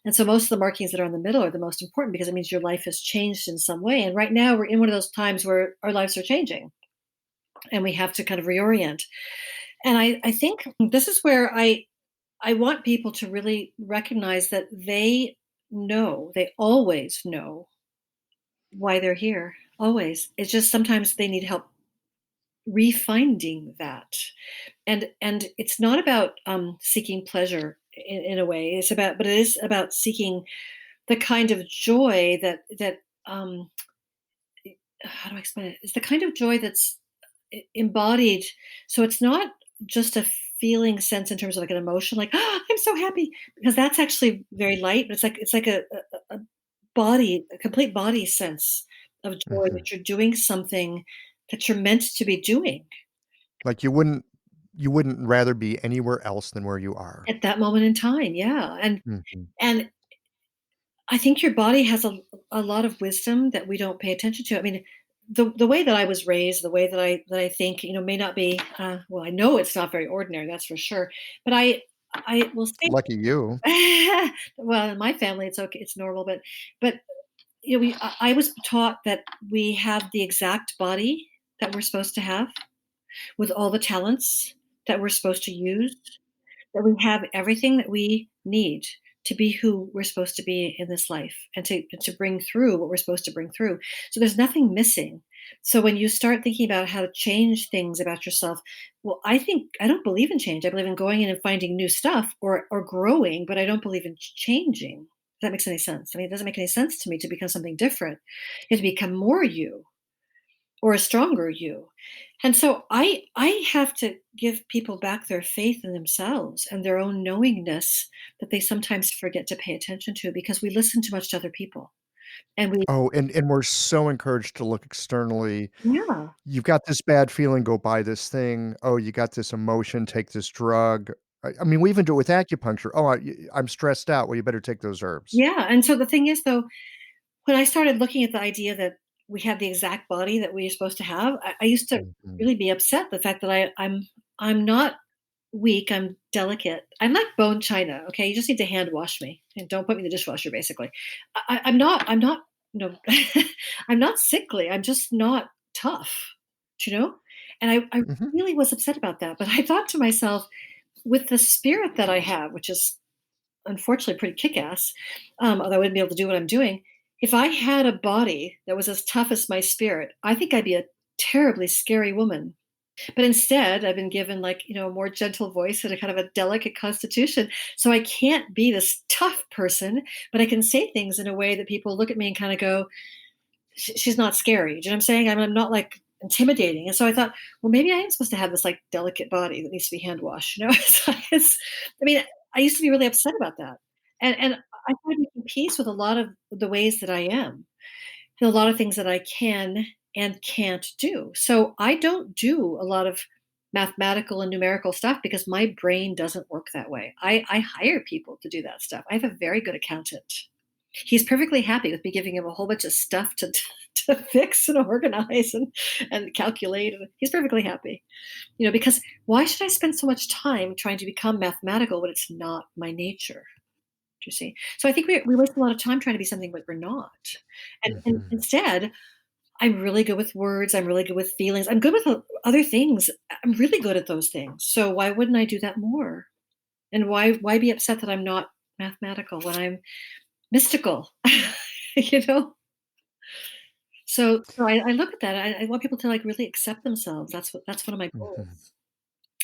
And so most of the markings that are in the middle are the most important because it means your life has changed in some way. And right now we're in one of those times where our lives are changing and we have to kind of reorient. And I think this is where I want people to really recognize that they always know why they're here. Always. It's just sometimes they need help refinding that. And it's not about seeking pleasure in a way. But it is about seeking the kind of joy that um how do I explain it? It's the kind of joy that's embodied. So it's not just a feeling sense in terms of like an emotion, like I'm so happy, because that's actually very light. But it's like a body, a complete body sense of joy Mhm. that you're doing something that you're meant to be doing Like you wouldn't rather be anywhere else than where you are. at that moment in time. Yeah, Mhm. and I think your body has a lot of wisdom that we don't pay attention to. I mean, the way that I was raised, the way that I think, may not be well, I know it's not very ordinary, that's for sure. But I will say Lucky you. well, in my family it's okay, it's normal, but I was taught that we have the exact body that we're supposed to have with all the talents that we're supposed to use, that we have everything that we need to be who we're supposed to be in this life and to bring through what we're supposed to bring through. So there's nothing missing. So when you start thinking about how to change things about yourself, well, I don't believe in change. I believe in going in and finding new stuff or growing, but I don't believe in changing. If that makes any sense. I mean, it doesn't make any sense to me to become something different. You have to become more you or a stronger you. And so I have to give people back their faith in themselves and their own knowingness that they sometimes forget to pay attention to because we listen too much to other people. And we Oh, and we're so encouraged to look externally. yeah. You've got this bad feeling, go buy this thing. Oh, you got this emotion, take this drug. I mean, we even do it with acupuncture. Oh, I'm stressed out. Well, you better take those herbs. Yeah. And so the thing is though, when I started looking at the idea that we have the exact body that we're supposed to have, I used to Mhm. really be upset the fact that I'm not weak, I'm delicate. I'm like bone china, okay? You just need to hand wash me and don't put me in the dishwasher, basically. I'm not, no, I'm not sickly. I'm just not tough, you know? And I Mhm. really was upset about that. But I thought to myself, with the spirit that I have, which is unfortunately pretty kick-ass, although I wouldn't be able to do what I'm doing. If I had a body that was as tough as my spirit, I think I'd be a terribly scary woman. But instead, I've been given like, a more gentle voice and a kind of a delicate constitution. So I can't be this tough person, but I can say things in a way that people look at me and kind of go, she's not scary. Do you know what I'm saying? I'm not like intimidating. And so I thought, well, maybe I am supposed to have this like delicate body that needs to be hand washed. I mean, I used to be really upset about that. And I find making peace with a lot of the ways that I am and a lot of things that I can and can't do. So I don't do a lot of mathematical and numerical stuff because my brain doesn't work that way. I hire people to do that stuff. I have a very good accountant. He's perfectly happy with me giving him a whole bunch of stuff to to fix and organize and calculate. And he's perfectly happy, because why should I spend so much time trying to become mathematical when it's not my nature? Do you see? So I think we waste a lot of time trying to be something that we're not. And Hmm. instead, I'm really good with words. I'm really good with feelings. I'm good with other things. I'm really good at those things. So why wouldn't I do that more? And why be upset that I'm not mathematical when I'm mystical? you know? So I look at that. I want people to like really accept themselves. That's one of my Hmm. goals.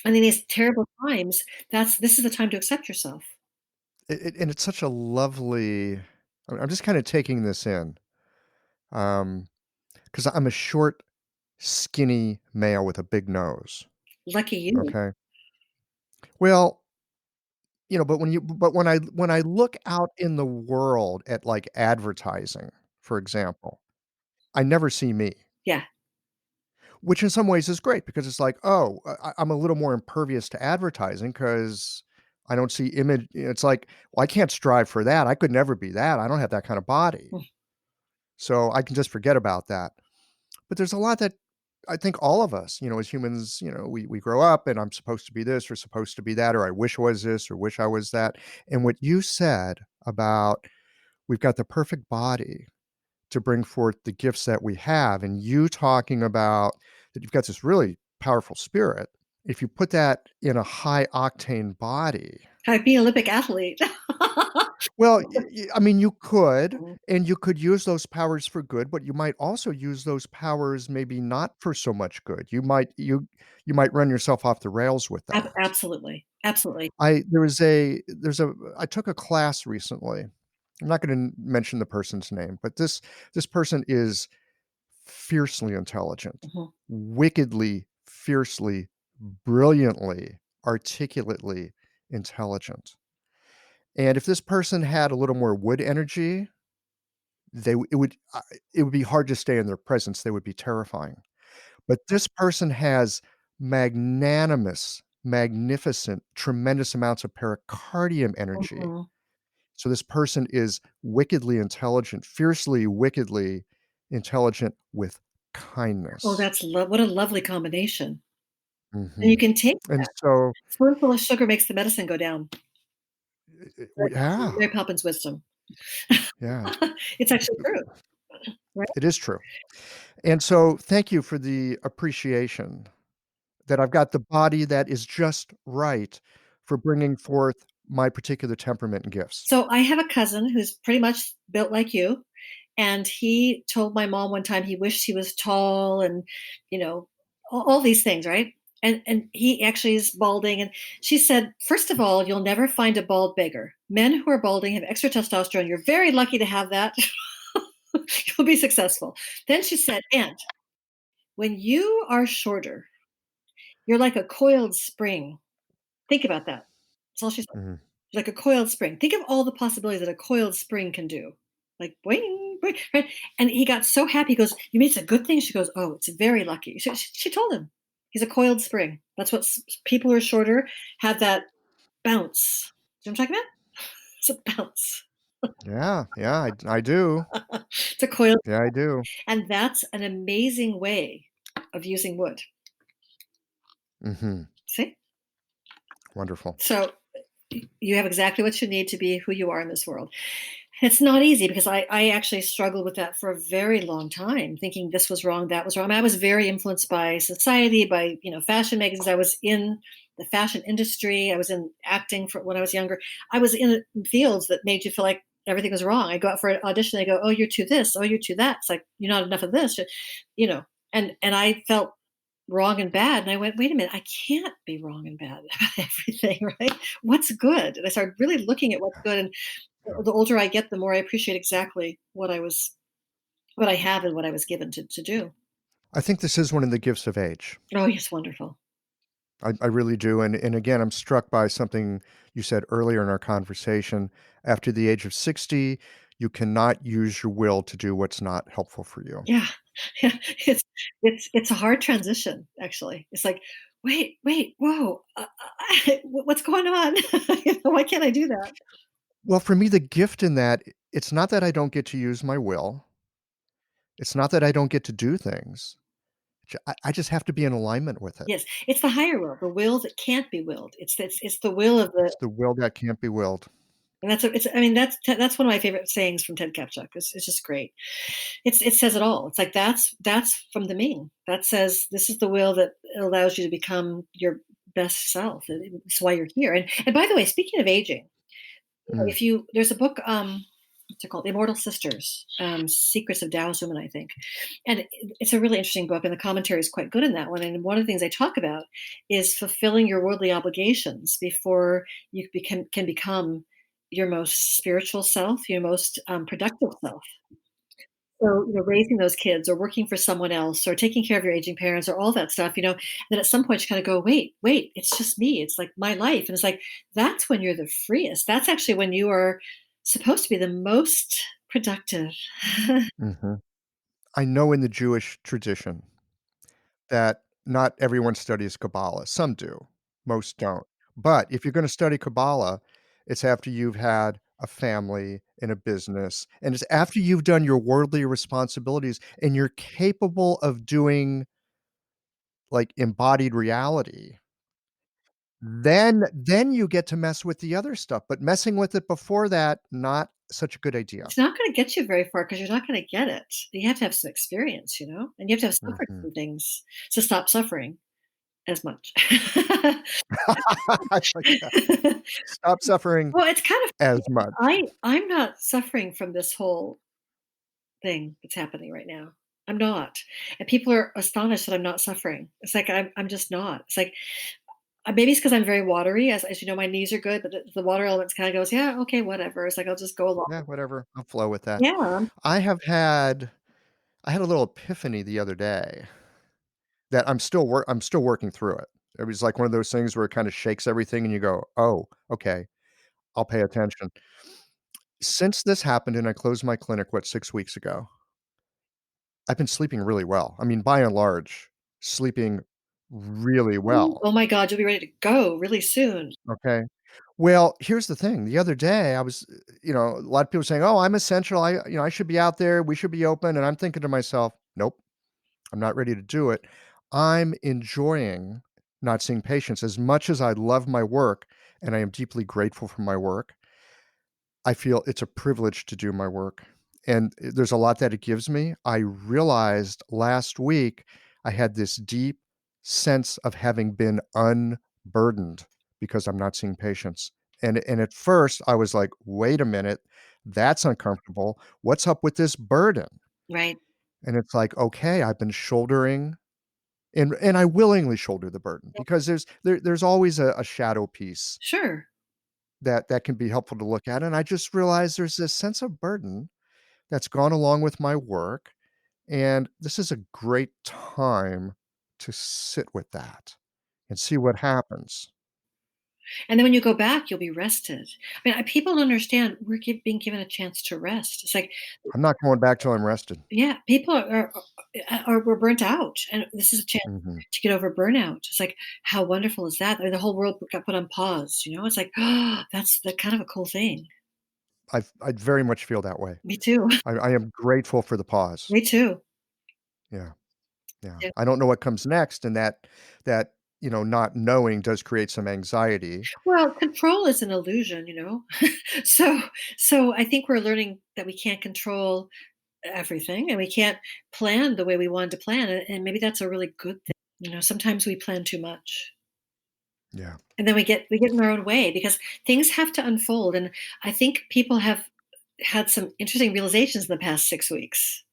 And in these terrible times, this is the time to accept yourself. And it's such a lovely. I'm just kind of taking this in, because I'm a short, skinny male with a big nose. Lucky you. Okay. Well, but when I look out in the world at like advertising, for example, I never see me. Yeah. Which in some ways is great because it's like, "Oh, I'm a little more impervious to advertising because I don't see image." It's like, "Well, I can't strive for that. I could never be that. I don't have that kind of body. Mm. So I can just forget about that." But there's a lot that I think all of us, as humans, we grow up and I'm supposed to be this or supposed to be that, or I wish I was this or wish I was that. And what you said about we've got the perfect body to bring forth the gifts that we have, and you talking about that you've got this really powerful spirit. If you put that in a high octane body, I'd be an Olympic athlete. well, I mean, you could, Mhm. and you could use those powers for good, but you might also use those powers maybe not for so much good. You might run yourself off the rails with that. Absolutely. Absolutely. I there was a there's a I took a class recently. I'm not going to mention the person's name, but this person is fiercely intelligent, Mhm. wickedly, fiercely, brilliantly, articulately intelligent. And if this person had a little more wood energy, it would be hard to stay in their presence. They would be terrifying. But this person has magnanimous, magnificent, tremendous amounts of pericardium energy. Mhm. So this person is wickedly intelligent, fiercely, wickedly intelligent with Oh, kindness. that's what a lovely combination. And you Mhm. can take And that. so, Spoonful of sugar makes the medicine go down. well, yeah, Mary Poppins wisdom. yeah, It's actually true, right? it is true. And so thank you for the appreciation that I've got the body that is just right for bringing forth my particular temperament and gifts. So I have a cousin who's pretty much built like you, and he told my mom one time he wished he was tall and, you know, all these things, right? And he actually is balding, and she said, first of all, you'll never find a bald beggar. Men who are balding have extra testosterone. You're very lucky to have that. You'll be successful. Then she said, and when you are shorter, you're like a coiled spring. Think about that. That's all she said. Mhm. Like a coiled spring. Think of all the possibilities that a coiled spring can do. Like boing, boing, right? And he got so happy. He goes, "You mean it's a good thing?" She goes, "Oh, it's very lucky." She told him he's a coiled spring. That's what people who are shorter have, that bounce. You know what I'm talking about? It's a bounce. Yeah, yeah, I do. It's a coiled, Yeah, I do. and that's an amazing way of using wood. Mhm. See? Wonderful. So you have exactly what you need to be who you are in this world. It's not easy because I actually struggled with that for a very long time, thinking this was wrong, that was wrong. I was very influenced by society, by fashion magazines. I was in the fashion industry. I was in acting for when I was younger. I was in fields that made you feel like everything was wrong. I go out for an audition. They go, "Oh, you're too this. Oh, you're too that." It's like you're not enough of this. You know, and I felt wrong and bad. And I went, wait a minute, I can't be wrong and bad about everything, right? What's good? And I started really looking at what's good. And Yeah. the older I get, the more I appreciate exactly what I have and what I was given to do. I think this is one of the gifts of age. Oh, yes, wonderful. I really do. And again, I'm struck by something you said earlier in our conversation. After the age of 60, you cannot use your will to do what's not helpful for you. Yeah. Yeah. It's a hard transition, actually. It's like, wait, whoa, what's going on? Why can't I do that? Well, for me, the gift in that, it's not that I don't get to use my will. It's not that I don't get to do things. I just have to be in alignment with it. Yes, it's the higher will, the will that can't be willed. It's the will of the. It's the will that can't be willed. And it's I mean, that's one of my favorite sayings from Ted Kapchuk. It's just great. It says it all. It's like that's from the Ming. That says this is the will that allows you to become your best self. It's why you're here. And by the way, speaking of aging, Mm, if you there's a book, what's it called? The Immortal Sisters, Secrets of Taoist Women, I think. And it's a really interesting book, and the commentary is quite good in that one. And one of the things they talk about is fulfilling your worldly obligations before can become your most spiritual self, your most productive self. So, raising those kids or working for someone else or taking care of your aging parents or all that stuff, then at some point you kind of go, wait, it's just me. It's like my life. And it's like, that's when you're the freest. That's actually when you are supposed to be the most productive. mhm. I know in the Jewish tradition that not everyone studies Kabbalah. Some do, most don't. But if you're gonna study Kabbalah, it's after you've had a family and a business, and it's after you've done your worldly responsibilities and you're capable of doing, like, embodied reality, then you get to mess with the other stuff, but messing with it before that, not such a good idea. It's not going to get you very far because you're not going to get it. You have to have some experience, and you have to have suffered Mhm. some things to stop suffering as much. I like that. Stop suffering Well, it's kind of as funny because much. I'm not suffering from this whole thing that's happening right now. I'm not. And people are astonished that I'm not suffering. It's like I'm just not. It's like maybe it's because I'm very watery. As you know, my knees are good, but the water elements kind of goes, yeah, okay, whatever. It's like I'll just go along. Yeah, whatever, I'll flow with that. Yeah, I have had I had a little epiphany the other day that I'm still working through it. It was like one of those things where it kinda shakes everything and you go, "Oh, okay, I'll pay attention." Since this happened and I closed my clinic, 6 weeks ago, I've been sleeping really well. I mean, by and large, sleeping really well, oh my God, you'll be ready to go really soon. okay? Well, here's the thing, the other day, I was, a lot of people saying, "Oh, I'm essential, I should be out there, we should be open," and I'm thinking to myself, "Nope, I'm not ready to do it." I'm enjoying not seeing patients as much as I love my work, and I am deeply grateful for my work. I feel it's a privilege to do my work, and there's a lot that it gives me. I realized last week I had this deep sense of having been unburdened because I'm not seeing patients. And at first I was like, "Wait a minute, that's uncomfortable. What's up with this burden?" Right. And it's like, "Okay, I've been shouldering," and I willingly shoulder the burden because there's always a shadow piece Sure. that can be helpful to look at, and I just realized there's this sense of burden that's gone along with my work, and this is a great time to sit with that and see what happens. And then when you go back, you'll be rested. I mean, people don't understand we're being given a chance to rest. It's like, I'm not going back till I'm rested. yeah, people we're burnt out, and this is a chance Mhm. to get over burnout. It's like, how wonderful is that? I mean, the whole world got put on pause. It's like, that's the kind of a cool thing. I very much feel that way. Me too. I am grateful for the pause. Me too. Yeah, yeah. Yeah. I don't know what comes next, and that, not knowing does create some anxiety. Well, control is an illusion. So, I think we're learning that we can't control everything, and we can't plan the way we wanted to plan, and maybe that's a really good thing. Sometimes we plan too much. Yeah. And then we get in our own way because things have to unfold. And I think people have had some interesting realizations in the past 6 weeks.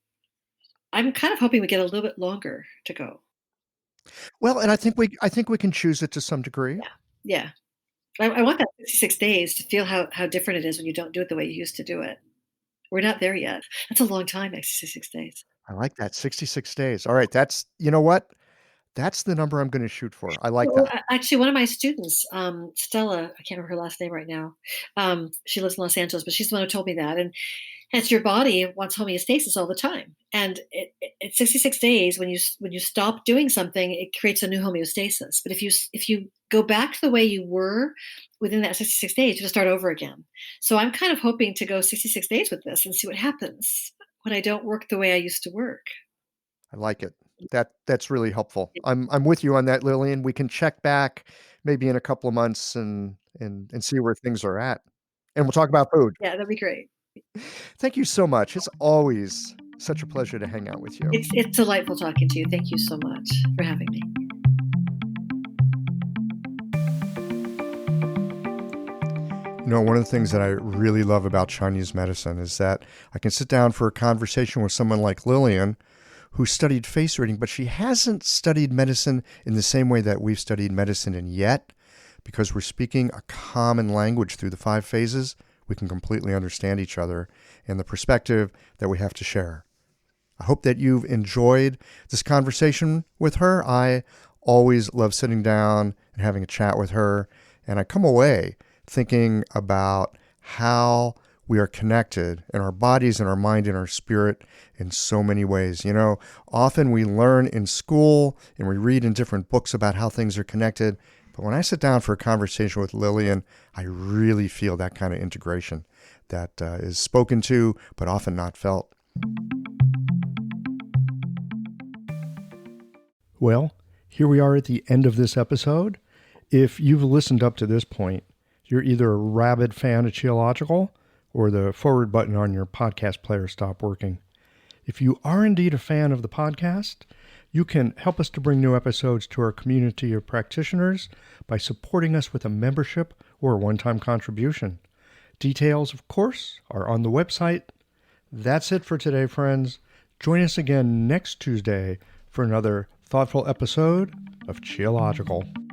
I'm kind of hoping we get a little bit longer to go. Well, and I think we can choose it to some degree. Yeah. Yeah. I want that 66 days to feel how different it is when you don't do it the way you used to do it. We're not there yet. That's a long time, 66 days. I like that, 66 days. All right, that's you know what? That's the number I'm gonna shoot for. I like Well, that. actually, one of my students, Stella, I can't remember her last name right now. She lives in Los Angeles, but she's the one who told me that. And it's your body wants homeostasis all the time, and at 66 days, when you stop doing something, it creates a new homeostasis. But if you go back to the way you were within that 66 days, you'll start over again. So I'm kind of hoping to go 66 days with this and see what happens when I don't work the way I used to work. I like it. That's really helpful. I'm with you on that, Lillian. We can check back maybe in a couple of months and see where things are at. And we'll talk about food. Yeah, that'd be great. Thank you so much. It's always such a pleasure to hang out with you. It's delightful talking to you. Thank you so much for having me. You know, one of the things that I really love about Chinese medicine is that I can sit down for a conversation with someone like Lillian, who studied face reading, but she hasn't studied medicine in the same way that we've studied medicine in yet, because we're speaking a common language through the 5 phases. We can completely understand each other and the perspective that we have to share. I hope that you've enjoyed this conversation with her. I always love sitting down and having a chat with her, and I come away thinking about how we are connected in our bodies and our mind and our spirit in so many ways. You know, often we learn in school and we read in different books about how things are connected. But when I sit down for a conversation with Lillian, I really feel that kind of integration that is spoken to, but often not felt. Well, here we are at the end of this episode. If you've listened up to this point, you're either a rabid fan of Qiological or the forward button on your podcast player stopped working. If you are indeed a fan of the podcast, you can help us to bring new episodes to our community of practitioners by supporting us with a membership or a one-time contribution. Details, of course, are on the website. That's it for today, friends. Join us again next Tuesday for another thoughtful episode of Qiological.